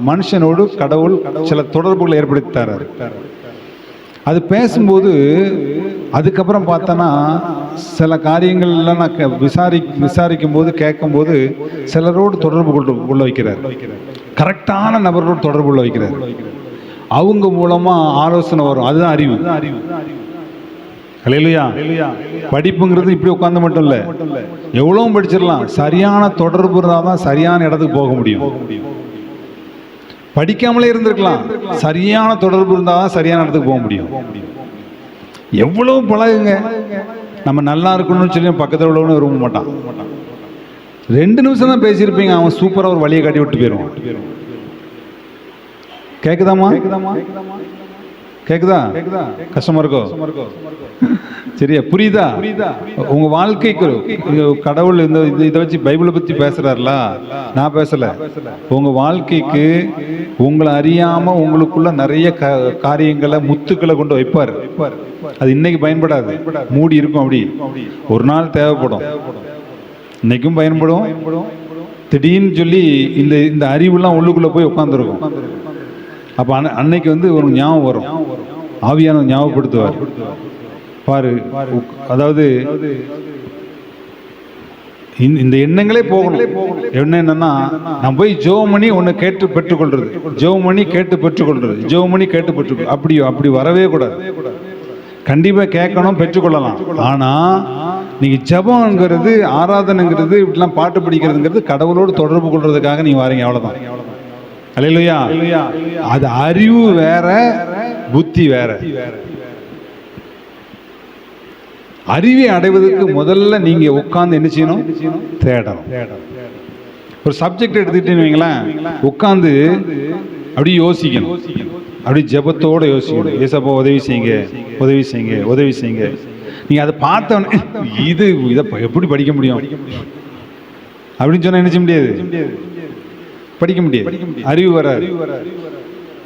மனுஷனோடு கடவுள் சில தொடர்புகளை ஏற்படுத்தி தராரு. அது பேசும்போது அதுக்கப்புறம் பார்த்தோன்னா சில காரியங்கள்லாம் நான் விசாரிக்கும் போது கேட்கும்போது சிலரோடு தொடர்பு கொள்ள வைக்கிறார். கரெக்டான நபர்களோடு தொடர்பு கொள்ள வைக்கிறார். அவங்க மூலமா ஆலோசனை வரும். அதுதான் அறிவு. அல்லேலூயா. படிப்புங்கிறது இப்படி உட்கார்ந்து மட்டும் இல்லை, எவ்வளோ படிச்சிடலாம். சரியான தொடர்பு இருந்தால் தான் சரியான இடத்துக்கு போக முடியும். படிக்காமலே இருந்திருக்கலாம், சரியான தொடர்பு இருந்தால் தான் சரியான இடத்துக்கு போக முடியும். எவ்வளவு பழகுங்க, நம்ம நல்லா இருக்கணும்னு சொல்லி பக்கத்தில் உள்ளவனு விரும்ப மாட்டான். 2 நிமிஷம் தான் பேசியிருப்பீங்க, அவன் சூப்பராக ஒரு வழியை காட்டி விட்டு போயிடுவான். கேக்குதாமா? கேக்குதா? கஷ்டமா இருக்கோ? சரியா? புரியுதா? உங்க வாழ்க்கைக்கு கடவுள் இதை வச்சு பைபிளை பத்தி பேசுறாருல, நான் பேசல. உங்க வாழ்க்கைக்கு உங்களை அறியாம உங்களுக்குள்ள நிறைய காரியங்களை முத்துக்களை கொண்டு வைப்பாரு. அது இன்னைக்கு பயன்படாது, மூடி இருக்கும். அப்படி ஒரு நாள் தேவைப்படும், இன்னைக்கும் பயன்படும். திடீர்னு சொல்லி இந்த அறிவுலாம் உள்ளுக்குள்ள போய் உட்காந்துருக்கும். அப்ப அன்னைக்கு ஒரு ஞாபகம் வரும், ஆவியான ஞாபகப்படுத்துவார். பாரு, அதாவது இந்த எண்ணங்களே போகணும். என்னன்னா, நான் போய் ஜெபம் பண்ணி ஒன்னு கேட்டு பெற்றுக்கொள்றது, ஜெபம் பண்ணி கேட்டு பெற்றுக்கொள்றது, ஜெபம் பண்ணி கேட்டு பெற்று அப்படி வரவே கூடாது. கண்டிப்பா கேட்கணும், பெற்றுக்கொள்ளலாம். ஆனா நீங்க ஜெபம்ங்கிறது, ஆராதனைங்கிறது, இப்படிலாம் பாட்டு படிக்கிறதுங்கிறது கடவுளோடு தொடர்பு கொள்றதுக்காக நீங்க வாரீங்க, அவ்வளவுதான். அல்லேலூயா. அது அறிவு வேற, புத்தி வேற. அறிவை அடைவதற்கு முதல்ல நீங்க உட்கார்ந்து என்ன செய்யணும்? தேடணும். ஒரு சப்ஜெக்ட் எடுத்துக்கிட்டேன்னு வைங்களேன், உட்கார்ந்து அப்படி யோசிக்கணும், அப்படி ஜெபத்தோட யோசிக்கணும். ஏசப்பா உதவி செய்யுங்க, உதவி செய்யுங்க, உதவி செய்யுங்க. நீங்க அதை பார்த்தோன்னே இதை எப்படி படிக்க முடியும் அப்படின்னு சொன்னா என்ன செய்ய முடியாது, படிக்க முடியாது, அறிவு வராது.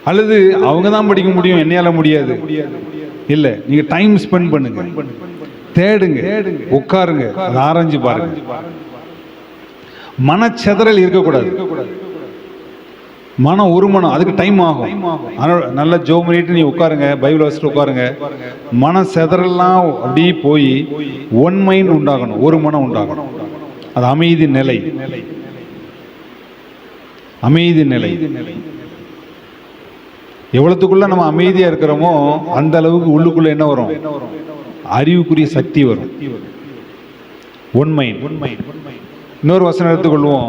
அல்லது அவங்க தான் படிக்க முடியும், என்னையால முடியாது. இல்ல, நீங்க டைம் ஸ்பெண்ட் பண்ணுங்க, தேடுங்க, உட்காருங்க, அதை ஆராய்ஞ்சு பாருங்க. மனச்செதறல் இருக்கக்கூடாது. மனம் ஒரு மனம், அதுக்கு டைம் ஆகும். நல்ல ஜெபம் பண்ணிட்டு நீ உட்காருங்க, பைபிள் வாசிட்டு உட்காருங்க. மன செதறலாம் அப்படி போய் ஒன் மைண்ட் உண்டாகணும், ஒரு மனம் உண்டாகணும். அது அமைதி நிலை, அமைதி நிலை. எவ்வளவுக்குள்ள நம்ம அமைதியா இருக்கிறோமோ அந்த அளவுக்கு உள்ளுக்குள்ள என்ன வரும்? அறிவுக்குரிய சக்தி வரும். One mind. இன்னொரு வசனம் எடுத்துக்கொள்வோம்.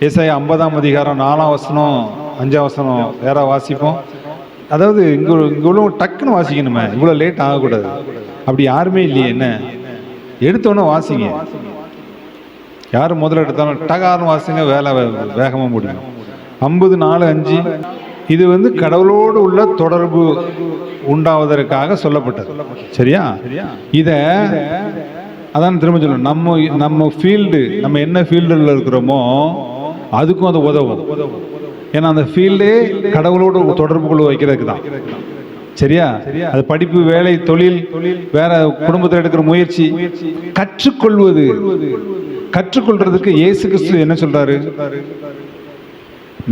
ஏசாயா 50ஆம் அதிகாரம் 4ஆம் வசனம் 5ஆம் வசனம் யாரா வாசிப்போம். அதாவது இவ்வளோ டக்குன்னு வாசிக்கணுமே, இவ்வளோ லேட் ஆகக்கூடாது. அப்படி யாருமே இல்லையே, என்ன எடுத்தோன்னே வாசிங்க. யார் முதல்ல எடுத்தாலும் டகார்னு வாசிங்க, வேலை வேகமாக முடியும். 50:4-5 இது கடவுளோடு உள்ள தொடர்பு உண்டாவதற்காக சொல்லப்பட்டது. சரியா? இத அதான் திரும்ப சொல்லணும். நம்ம ஃபீல்டு, நம்ம என்ன ஃபீல்டில் இருக்கிறோமோ அதுக்கும் அது உதவும். ஏன்னா அந்த ஃபீல்டே கடவுளோடு தொடர்பு கொள்ள வைக்கிறதுக்கு தான். சரியா? அது படிப்பு, வேலை, தொழில், வேற குடும்பத்தில் எடுக்கிற முயற்சி, கற்றுக்கொள்வது. கற்றுக்கொள்றதுக்கு இயேசு கிறிஸ்து என்ன சொல்றாரு?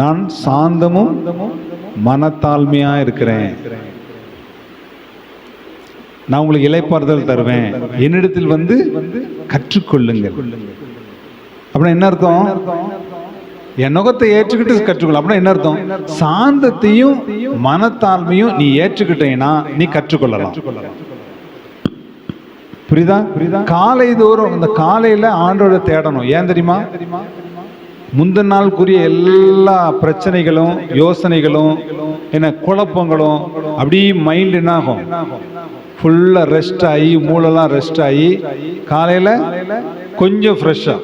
நான் சாந்தமும் மனத்தாழ்மையா இருக்கிறேன், நான் உங்களுக்கு இளைப்பாறுதல் தருவேன், என்னிடத்தில் கற்றுக்கொள்ளுங்கள். அப்படின்னா என்ன அர்த்தம்? என் நுகத்தை ஏற்றுக்கிட்டு கற்றுக்கொள்ள. அப்படின்னா என்ன அர்த்தம்? சாந்தத்தையும் மனத்தாழ்மையும் நீ ஏற்றுக்கிட்டீங்கன்னா நீ கற்றுக்கொள்ளலாம். புரியுதா? காலை தோறும் அந்த காலையில ஆண்டோட தேடணும். ஏன் தெரியுமா? முந்தின நாளுக்குரிய எல்லா பிரச்சனைகளும், யோசனைகளும், என்ன குழப்பங்களும் அப்படி மைண்ட் என்ன ஆகும்? ஃபுல்லா ரெஸ்ட் ஆகி, மூளைலாம் ரெஸ்ட் ஆகி காலையில கொஞ்சம் ஃப்ரெஷ்ஷா.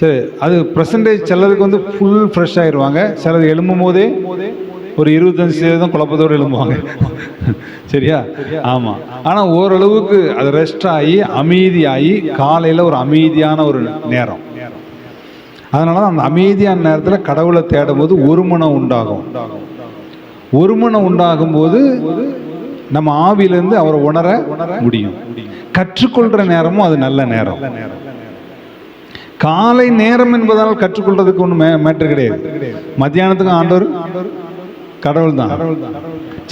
சரி, அது பெர்சன்டேஜ் சிலருக்கு ஃபுல் ஃப்ரெஷ் ஆயிடுவாங்க. சிலர் எழும்பும் போதே ஒரு 25% குழப்பத்தோடு எழும்புவாங்க. சரியா? ஆமா. ஆனா ஓரளவுக்கு அது ரெஸ்ட் ஆகி அமைதியாகி காலையில ஒரு அமைதியான ஒரு நேரம். அதனால அந்த அமைதியான நேரத்தில் கடவுளை தேடும் போது ஒரு மனம் உண்டாகும். ஒரு மனம் உண்டாகும் போது நம்ம ஆவியிலிருந்து அவரை உணர முடியும். கற்றுக்கொள்ற நேரமும் அது நல்ல நேரம். காலை நேரம் என்பதால் கற்றுக்கொள்றதுக்கு ஒன்றும் மேட்டர் கிடையாது. மத்தியானத்துக்கும் ஆண்டவர் கடவுள் தான்,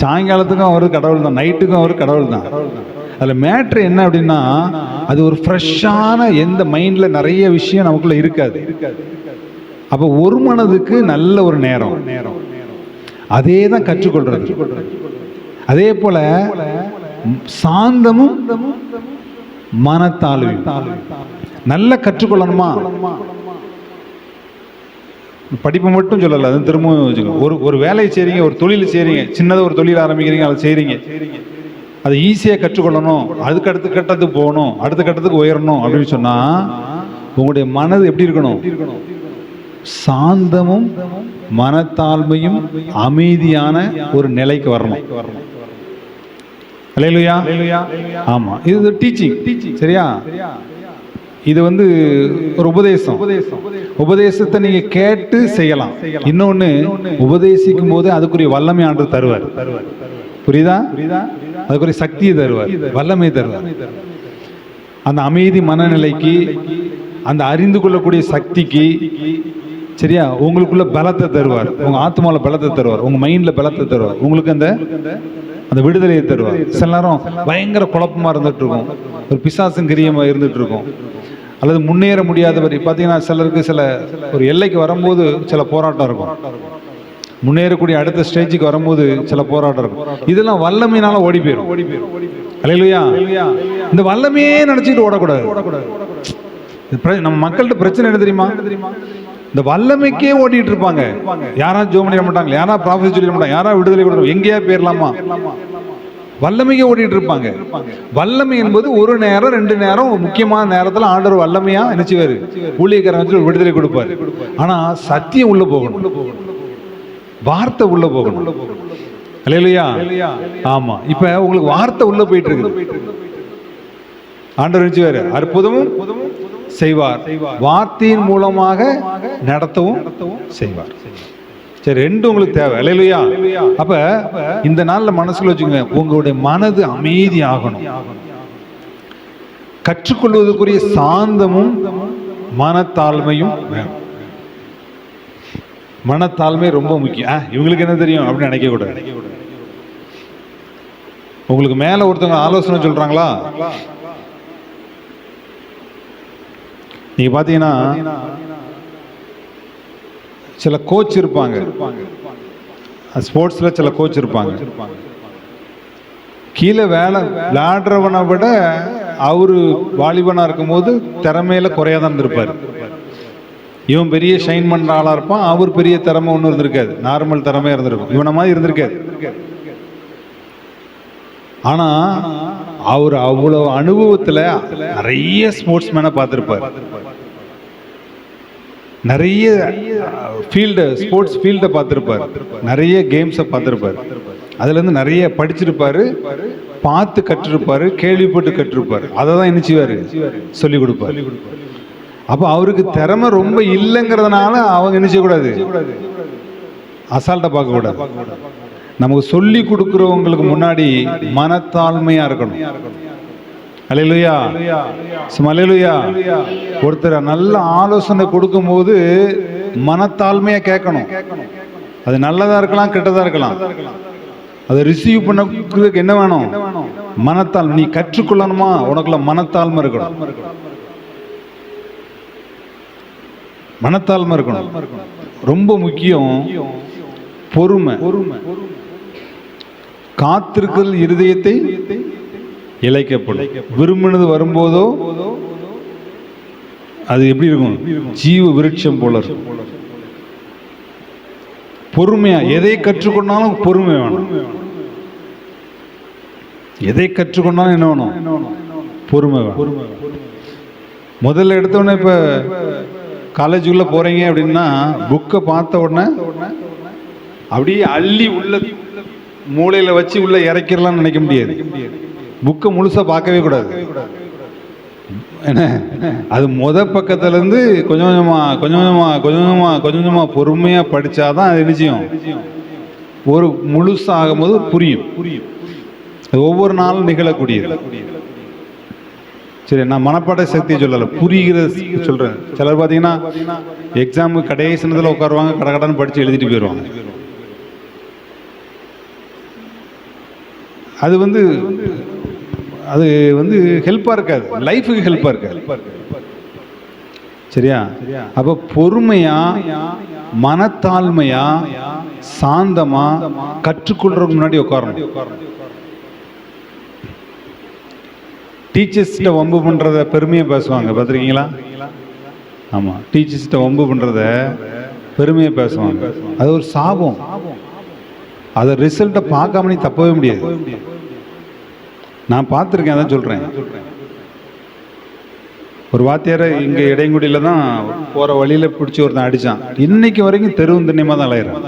சாயங்காலத்துக்கும் அவர் கடவுள் தான், நைட்டுக்கும் அவர் கடவுள் தான். அதில் மேட்ரு என்ன அப்படின்னா, அது ஒரு ஃப்ரெஷ்ஷான எந்த மைண்டில் நிறைய விஷயம் நமக்குள்ள இருக்காது. அப்போ ஒரு மனதுக்கு நல்ல ஒரு நேரம். அதே தான் கற்றுக்கொள்றது. அதே போல சாந்தமும் மனத்தாழ்மையும். நல்லா கற்றுக்கொள்ளணுமா? படிப்பு மட்டும் சொல்லல, அது திரும்பவும் வச்சுக்கணும். ஒரு வேலையை செய்றீங்க, ஒரு தொழில் செய்றீங்க, சின்னதாக ஒரு தொழில் ஆரம்பிக்கிறீங்க, அதை செய்றீங்க, அதை ஈஸியாக கற்றுக்கொள்ளணும், அதுக்கு அடுத்த கட்டத்துக்கு போகணும், அடுத்த கட்டத்துக்கு உயரணும் அப்படின்னு சொன்னா உங்களுடைய மனது எப்படி இருக்கணும்? சாந்தமும் மனத்தாழ்மையும் அமைதியான ஒரு நிலைக்கு வரணும். அல்லேலூயா. ஆமா, இது டீச்சிங். சரியா? இது ஒரு உபதேசத்தை நீங்க கேட்டு செய்யலாம். இன்னொன்னு, உபதேசிக்கும் போது அதுக்குரிய வல்லமை ஆண்டவர் தருவார். புரியுதா? அதுக்குரிய சக்தியை தருவார், வல்லமை தருவார். அந்த அமைதி மனநிலைக்கு, அந்த அறிந்து கொள்ளக்கூடிய சக்திக்கு, சரியா, உங்களுக்குள்ள பலத்தை தருவார், உங்க ஆத்மாவில் பலத்தை தருவார், உங்க மைண்ட்ல பலத்தை தருவார், உங்களுக்கு அந்த விடுதலையை தருவார். சில நேரம் பயங்கர குழப்பமா இருந்துட்டு இருக்கும், ஒரு பிசாசும் கிரியமா இருந்துட்டு இருக்கும், அல்லது முன்னேற முடியாதவர். பார்த்தீங்கன்னா சிலருக்கு ஒரு எல்லைக்கு வரும்போது சில போராட்டம் இருக்கும், முன்னேறக்கூடிய அடுத்த ஸ்டேஜுக்கு வரும்போது சில போராட்டம் இருக்கும். இதெல்லாம் வல்லமையினால ஓடி போயிடும். அல்லேலூயா. இந்த வல்லமையே நினைச்சிட்டு ஓடக்கூடாது. நம்ம மக்கள்கிட்ட பிரச்சனை என்ன தெரியுமா? இந்த வல்லமைக்கே ஓடிட்டு இருப்பாங்க. யாரா ஜோம் பண்ணிட மாட்டாங்க, யாரா ப்ராஃபஸி சொல்லிட மாட்டாங்க, யாரா விடுதலை கொடுக்க, எங்கேயா போயிடலாமா, வல்லமைக்கே ஓடிட்டு இருப்பாங்க. வல்லமை என்பது ஒரு நேரம் 2 நேரம் முக்கியமான நேரத்தில் ஆண்டவர் வல்லமையா நினைச்சுவாரு, ஊழியக்காரன் வச்சு விடுதலை கொடுப்பாரு. ஆனா சத்தியம் உள்ள போகணும், வார்த்தை உள்ள போகணும். அல்லேலூயா. ஆமா, இப்ப உங்களுக்கு வார்த்தை உள்ள போயிட்டு இருக்குது. ஆண்டவர் நினைச்சுவாரு அற்புதமும் செய்வார், வார்த்தையின் மூலமாக நடத்தவும் செய்வார். சரி, 2 உங்களுக்கு தேவை. அல்லேலூயா. அப்ப இந்த நாள்ல மனசுல வச்சுக்கோங்க, உங்களுடைய மனது அமைதி ஆகணும். கற்றுக்கொள்வதற்குரிய சாந்தமும் மனத்தாழ்மையும் வேணும். மனத்தாழ்மை ரொம்ப முக்கியம். இவங்களுக்கு என்ன தெரியும் அப்படின்னு நினைக்க கூடாது. உங்களுக்கு மேல ஒருத்தவங்க ஆலோசனை சொல்றாங்களா, நீங்க பாத்தீங்கன்னா சில கோச் இருப்பாங்க, ஸ்போர்ட்ஸ்ல சில கோச் இருப்பாங்க, கீழே விளையாடுறவனை விட அவரு வாலிபனா இருக்கும்போது திறமையில குறையாதான் இருந்திருப்பாரு. இவன் பெரிய ஷைன் பண்ற ஆளா இருப்பான், அவர் பெரிய திறமை ஒன்றும் இருந்திருக்காது, நார்மல் திறமையா இருந்திருக்கும், இவன மாதிரி இருந்திருக்காது. ஆனா அவர் அவ்வளவு அனுபவத்துல நிறைய ஸ்போர்ட்ஸ் மேனை பார்த்திருப்பார், நிறைய ஸ்போர்ட்ஸ் ஃபீல்டை பார்த்திருப்பார், நிறைய கேம்ஸை பார்த்திருப்பார், அதுல இருந்து நிறைய படிச்சிருப்பாரு, பார்த்து கற்றிருப்பாரு, கேள்விப்பட்டு கற்றிருப்பாரு. அதை தான் என்ன செய்வாரு, சொல்லி கொடுப்பாரு. அப்ப அவருக்கு திறமை ரொம்ப இல்லைங்கிறதுனால அவங்க என்ன செய்யக்கூடாது, அசால்ட்டா பார்க்க கூடாது. நமக்கு சொல்லி கொடுக்கிறவங்களுக்கு முன்னாடி மனத்தாழ்மையா இருக்கணும். அல்லேலூயா. அல்லேலூயா. ஒருத்தர் நல்ல ஆலோசனை கொடுக்கும் போது மனத்தாழ்மையா கேட்கணும். அது நல்லதா இருக்கலாம், கெட்டதா இருக்கலாம். அதை ரிசீவ் பண்ணதுக்கு என்ன வேணும், மனத்தாழ்மை. நீ கற்றுக்கொள்ளணுமா, உனக்குள்ள மனத்தாழ்மை இருக்கணும், மனத்தாழ்மை இருக்கணும். ரொம்ப முக்கியம் பொறுமை. காத்திருக்கிறது இருதயத்தை இளைக்கப்படும். விரும்பினது வரும்போதோ அது எப்படி இருக்கும், ஜீவ விருட்சம் போல இருக்கும். பொறுமையா எதை கற்றுக்கொண்டாலும் பொறுமை வேணும். எதை கற்றுக்கொண்டாலும் என்ன வேணும், பொறுமை வேணும். முதல்ல எடுத்தோடனே இப்ப காலேஜுக்குள்ள போறீங்க அப்படின்னா புக்கை பார்த்த உடனே அப்படியே அள்ளி உள்ள மூளையில வச்சு உள்ள இறக்கிடலாம்னு நினைக்க முடியாது. புக்கை முழுசா பார்க்கவே கூடாது. என்ன, அது பக்கத்துல இருந்து கொஞ்சம் கொஞ்சமா கொஞ்சம் கொஞ்சமா கொஞ்சம் கொஞ்சமா கொஞ்சம் கொஞ்சமா பொறுமையா படிச்சாதான் அது நிச்சயம் ஒரு முழுசா ஆகும்போது புரியும். ஒவ்வொரு நாளும் நிகழக்கூடியது. சரி, நான் மனப்பாட சக்தியை சொல்லலை, புரிகிறது சொல்றேன். சிலர் பார்த்தீங்கன்னா எக்ஸாமு கடைசி நேரத்தில் உட்காருவாங்க, கடகடன்னு படிச்சு எழுதிட்டு போயிடுவாங்க. அது ஹெல்ப்பா இருக்காது, லைஃபுக்கு ஹெல்ப்பா இருக்காது. சரியா? அப்ப பொறுமையா, மனத்தாழ்மையா, சாந்தமா கற்றுக்கொள்றதுக்கு முன்னாடி உட்காரணும். டீச்சர்ஸ்கிட்ட வம்பு பண்ணுறத பெருமையாக பேசுவாங்க, பார்த்துருக்கீங்களா? ஆமாம், டீச்சர்ஸ்கிட்ட வம்பு பண்ணுறத பெருமையாக பேசுவாங்க. அது ஒரு சாபம். அதை ரிசல்ட்டை பார்க்காம நீ தப்பவே முடியாது. நான் பார்த்துருக்கேன், அதான் சொல்கிறேன். ஒரு வாத்தியாரை இங்கே இடையங்குடியில் தான் போகிற வழியில் பிடிச்சி ஒருத்தன் அடித்தான். இன்னைக்கு வரைக்கும் தெருவும் திண்ணியமாக தான் அலையிறான்.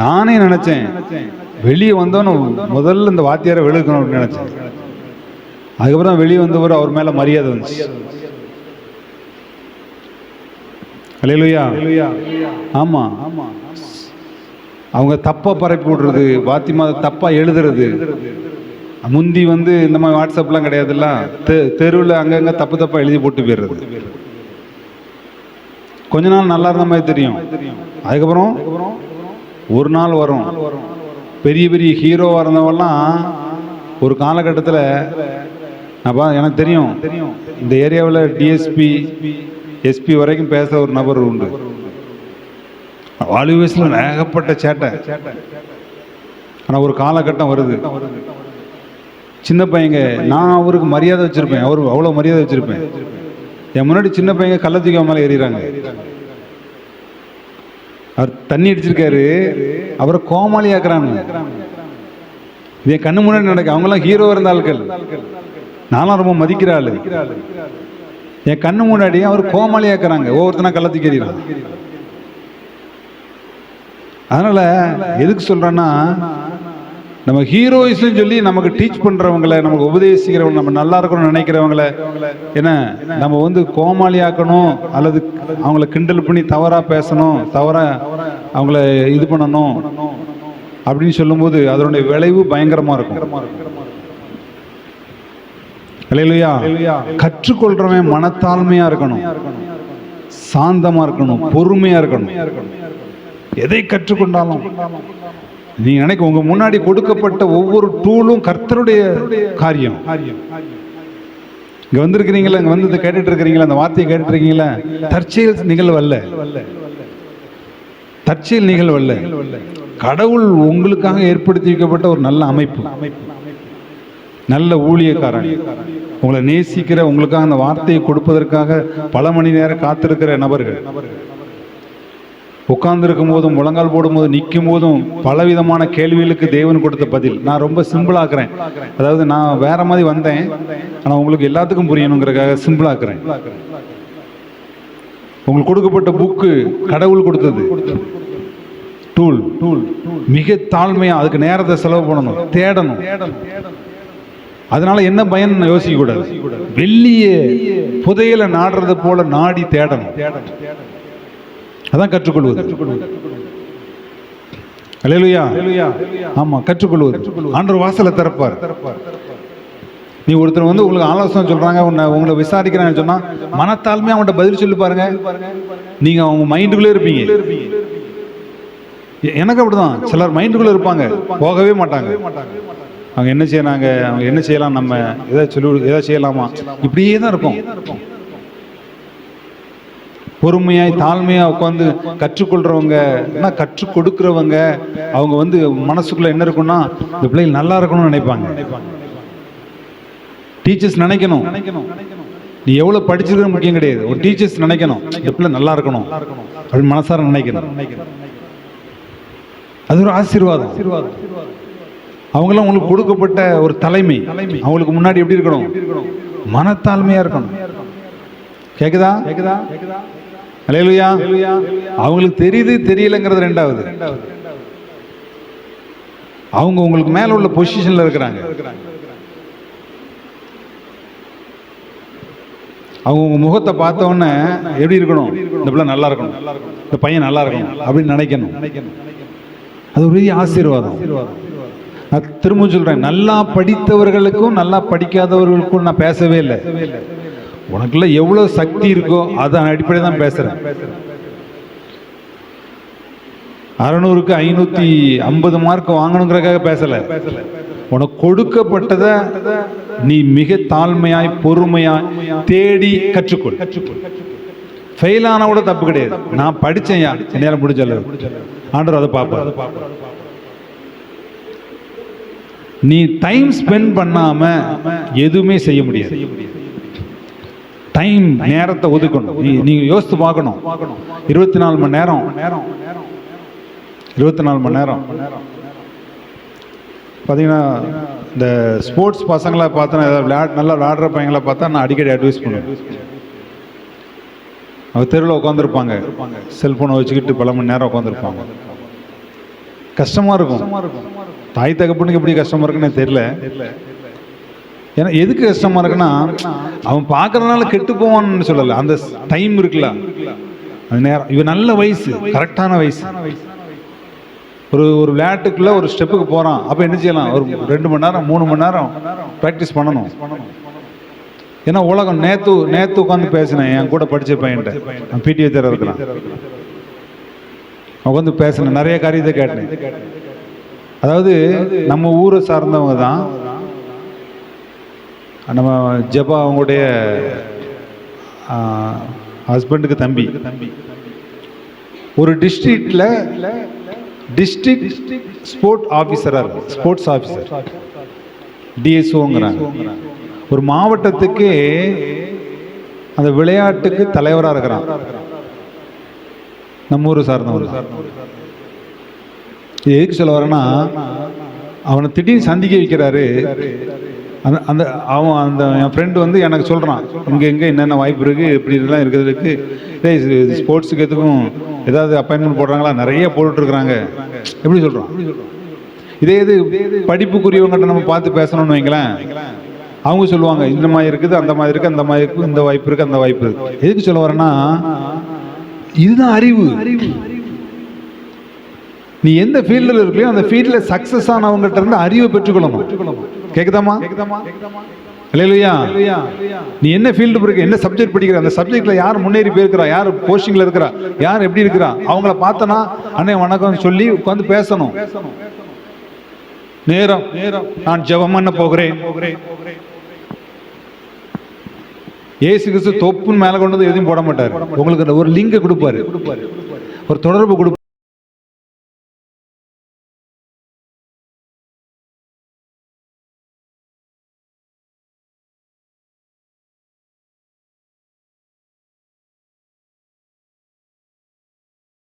நானே நினச்சேன் வெளியே வந்தோன்னு முதல்ல இந்த வாத்தியாரை வெளுக்கணும் அப்படின்னு நினச்சேன். அதுக்கப்புறம் வெளியே வந்தவர் அவர் மேலே மரியாதை வந்துச்சு. அல்லேலூயா. ஆமாம், அவங்க தப்பாக பரப்பி விடுறது, வாத்திமா தப்பாக எழுதுறது. முந்தி இந்த மாதிரி வாட்ஸ்அப்லாம் கிடையாதுல்ல, தெருவில் அங்கங்கே தப்பாக எழுதி போட்டு போயிடுறது. கொஞ்ச நாள் நல்லா இருந்த மாதிரி தெரியும். அதுக்கப்புறம் ஒரு நாள் வரும், பெரிய பெரிய ஹீரோவாக இருந்தவெல்லாம் ஒரு காலகட்டத்தில் எனக்கு தெரியும், இந்த ஏரியாவில் டிஎஸ்பி எஸ்பி வரைக்கும் பேச ஒரு நபர் உண்டு. வாலிப வயசில் ஏகப்பட்ட சேட்டை. ஆனால் ஒரு காலகட்டம் வருது, சின்ன பையங்க, நான் அவருக்கு மரியாதை வச்சுருப்பேன், அவரு அவ்வளோ மரியாதை வச்சுருப்பேன். என் முன்னாடி சின்ன பையங்க கள்ளத்தூக்கி மேலே ஏறிறாங்க. அவர் தண்ணி அடிச்சிருக்காரு, அவரை கோமாளி ஆக்குறாங்க. என் கண்ணு முன்னாடி நடக்க. அவங்கெல்லாம் ஹீரோ இருந்த ஆட்கள், நானும் ரொம்ப மதிக்கிற ஆளு. என் கண்ணு முன்னாடி அவர் கோமாளி ஆக்குறாங்க, ஒவ்வொருத்தனா கள்ளத்தூக்கி எறிகிறாங்க. அதனால எதுக்கு சொல்றேன்னா, நம்ம ஹீரோயிஸ்ன்னு சொல்லி நமக்கு டீச் பண்றவங்களை, நமக்கு உபதேசிக்கிறவங்க, நம்ம நல்லா இருக்கணும்னு நினைக்கிறவங்களை என்ன நம்ம கோமாளி ஆக்கணும், அல்லது அவங்கள கிண்டல் பண்ணி தவறா பேசணும், தவறா அவங்கள இது பண்ணணும் அப்படின்னு சொல்லும்போது அதனுடைய விளைவு பயங்கரமா இருக்கும். அல்லேலூயா. கற்றுக்கொள்றவன் மனத்தாழ்மையா இருக்கணும், சாந்தமா இருக்கணும், பொறுமையா இருக்கணும். எதை கற்றுக்கொண்டாலும் நீங்க நினைக்க, உங்க முன்னாடி கொடுக்கப்பட்ட ஒவ்வொரு டூலும் கர்த்தருடைய காரியம். இங்க வந்திருக்கிறீங்களா, இங்க வந்து கேட்டுட்டு இருக்கிறீங்களா, அந்த வார்த்தையை கேட்டுட்டு இருக்கீங்களா, தற்செயல் நிகழ்வு அல்ல, தற்செயல் நிகழ்வு அல்ல. கடவுள் உங்களுக்காக ஏற்படுத்தி வைக்கப்பட்ட ஒரு நல்ல அமைப்பு, நல்ல ஊழியக்காரன், உங்களை நேசிக்கிற, உங்களுக்காக அந்த வார்த்தையை கொடுப்பதற்காக பல மணி நேரம் காத்திருக்கிற நபர்கள். உட்கார்ந்து இருக்கும் போதும், முழங்கால் போடும் போதும், நிற்கும் போதும் பலவிதமான கேள்விகளுக்கு தேவன் கொடுத்த பதில். நான் ரொம்ப சிம்பிளாக்குறேன், அதாவது நான் வேற மாதிரி வந்தேன், ஆனால் உங்களுக்கு எல்லாத்துக்கும் புரியணுங்கிறதுக்காக சிம்பிளாக்குறேன். உங்களுக்கு கொடுக்கப்பட்ட புக்கு கடவுள் கொடுத்தது, டூல். மிக தாழ்மையா அதுக்கு நேரத்தை செலவு பண்ணணும், தேடணும். அதனால என்ன பயன் யோசிக்க கூடாது. வெள்ளிய புதையல நாடுறது போல நாடி தேடணும். அதான் கற்றுக்கொள்வது. அல்லேலூயா. ஆமா, கற்றுக்கொள்வது. ஆண்டவர் வாசலை திறப்பார். நீ ஒருத்தர் உங்களுக்கு ஆலோசனை சொல்றாங்க, உங்களை விசாரிக்கிறாங்கன்னு சொன்னா மனத்தாழ்மையா அவங்கள்ட்ட பதில் சொல்லி பாருங்க. நீங்க அவங்க மைண்டுக்குள்ளே இருப்பீங்க. எனக்கு அப்படிதான், சிலர் மைண்டுக்குள்ள இருப்பாங்க, போகவே மாட்டாங்க. அவங்க என்ன செய்யறாங்க, அவங்க என்ன செய்யலாம், நம்ம எதை செய்யலாமா, இப்படியே தான் இருக்கும். பொறுமையாய் தாழ்மையா உட்காந்து கற்றுக்கொள்றவங்க, கற்றுக் கொடுக்கிறவங்க, அவங்க மனசுக்குள்ள என்ன இருக்குன்னா, இந்த பிள்ளைகள் நல்லா இருக்கணும்னு நினைப்பாங்க. டீச்சர்ஸ் நினைக்கணும், நீ எவ்வளவு படிச்சிருக்கிற முக்கியம் கிடையாது. ஒரு டீச்சர்ஸ் நினைக்கணும், இந்த பிள்ளை நல்லா இருக்கணும் அப்படின்னு மனசார நினைக்கணும். அது ஒரு ஆசீர்வாதம். அவங்களாம் உங்களுக்கு கொடுக்கப்பட்ட ஒரு தலைமை. அவங்களுக்கு முன்னாடி எப்படி இருக்கணும், மனத்தாழ்மையா இருக்கணும். கேக்குதா? அல்லேலூயா. அவங்களுக்கு தெரியுது தெரியலங்கிறது ரெண்டாவது. அவங்க உங்களுக்கு மேல உள்ள பொசிஷன்ல இருக்கிறாங்க. அவங்க உங்க முகத்தை பார்த்த உடனே எப்படி இருக்கணும், இந்த பிள்ளை நல்லா இருக்கணும், இந்த பையன் நல்லா இருக்கணும் அப்படின்னு நினைக்கணும். அது ஒரு ஆசீர்வாதம். நான் திரும்ப சொல்றேன், நல்லா படித்தவர்களுக்கும் நல்லா படிக்காதவர்களுக்கும் நான் பேசவே இல்லை. உனக்குள்ள எவ்வளவு சக்தி இருக்கோ அதன் அடிப்படையில் தான் பேசுறேன். 600க்கு 550 மார்க் வாங்கணுங்கிறதுக்காக பேசல. உனக்கு கொடுக்கப்பட்டதை நீ மிக தாழ்மையாய் பொறுமையாய் தேடி கற்றுக்கொள். ஃபெயில் ஆன கூட தப்பு கிடையாது. நான் படிச்சேன், நேரம் முடிஞ்ச ஆண்டவர் அதை பார்ப்பார். நீ டைம் ஸ்பெண்ட் பண்ணாம எதுவுமே செய்ய முடியாது. டைம், நேரத்தை ஒதுக்கணும். நீங்க யோசித்து பார்க்கணும். 24 மணி நேரம் 24 மணி நேரம் பார்த்தீங்கன்னா, இந்த ஸ்போர்ட்ஸ் பசங்களை பார்த்தா, ஏதாவது நல்லா விளையாடுற பையங்களை பார்த்தா நான் அடிக்கடி அட்வைஸ் பண்ணுவேன். அவங்க தெருவில் உட்காந்துருப்பாங்க, செல்ஃபோனை வச்சுக்கிட்டு பல மணி நேரம் உட்காந்துருப்பாங்க. கஷ்டமாக இருக்கும். தாய் தகப்பனுக்கு எப்படி கஷ்டமாக இருக்குன்னு தெரியல. ஏன்னா எதுக்கு கஷ்டமாக இருக்குன்னா, அவன் பார்க்கறதுனால கெட்டு போவான்னு சொல்லலை, அந்த டைம் இருக்குல்ல, அது நேரம். இவன் நல்ல வயசு, கரெக்டான வயசு. ஒரு விளையாட்டுக்குள்ள ஒரு ஸ்டெப்புக்கு போகிறான், அப்போ என்ன செய்யலாம்? ஒரு 2 மணி நேரம் 3 மணி நேரம் ப்ராக்டிஸ் பண்ணணும். ஏன்னா உலகம் நேற்று உட்காந்து பேசினேன் என் கூட படித்த பையன்ட்ட, பிடி தேர இருக்கிறான். உட்காந்து பேசினேன், நிறைய காரியத்தை கேட்டேன். அதாவது நம்ம ஊரை சார்ந்தவங்க தான். நம்ம ஜபா அவங்களுடைய ஹஸ்பண்டுக்கு தம்பி ஒரு டிஸ்ட்ரிக்ட்ல டிஸ்ட்ரிக்ட் ஸ்போர்ட்ஸ் ஆஃபீஸர் டிஎஸ்ஓங்கிறாங்க. ஒரு மாவட்டத்துக்கு அந்த விளையாட்டுக்கு தலைவராக இருக்கிறான். நம்ம ஊர் சார்ந்தவர். இது எதுக்கு சொல்ல வரேன்னா, அவனை திடீர்னு சந்திக்க வைக்கிறாரு. என் ஃப்ரெண்டு வந்து எனக்கு சொல்கிறான், இங்கே என்னென்ன வாய்ப்பு இருக்குது, இப்படி இதெல்லாம் இருக்கிறதுக்கு. ஸ்போர்ட்ஸுக்கு எதுக்கும் ஏதாவது அப்பாயின்மெண்ட் போடுறாங்களா? நிறைய போட்டுட்ருக்குறாங்க. எப்படி சொல்கிறான்? இதே இது படிப்புக்குரியவங்கள்ட்ட நம்ம பார்த்து பேசணும்னு வைங்களேன், அவங்க சொல்லுவாங்க இந்த மாதிரி இருக்குது, அந்த மாதிரி இருக்குது, அந்த மாதிரி இருக்குது, இந்த வாய்ப்பு இருக்குது, அந்த வாய்ப்பு இருக்குது. எதுக்கு சொல்ல வரேன்னா, இதுதான் அறிவு. நீ எந்த ஃபீல்டில் இருக்கையோ அந்த ஃபீல்டில் சக்ஸஸ் ஆனவங்கள்ட்ட இருந்து அறிவை பெற்றுக்கொள்ளணும். கேக்குதாமா? அல்லேலூயா. நீ என்ன ஃபீல்டு இருக்கு, என்ன சப்ஜெக்ட் படிக்கிற, அந்த சப்ஜெக்ட்ல யார் முன்னேறி போயிருக்கிறா, யார் போஸ்டிங்ல இருக்கிறா, யார் எப்படி இருக்கிறா, அவங்கள பார்த்தனா அண்ணே வணக்கம் சொல்லி உட்காந்து பேசணும். நேரம் நான் ஜெபம் பண்ண போகிறேன். இயேசு கிறிஸ்து தொப்புன்னு மேல கொண்டு வந்து எதையும் போட மாட்டார். உங்களுக்கு ஒரு லிங்க் கொடுப்பாரு, ஒரு தொடர்பு கொடுப்பாரு.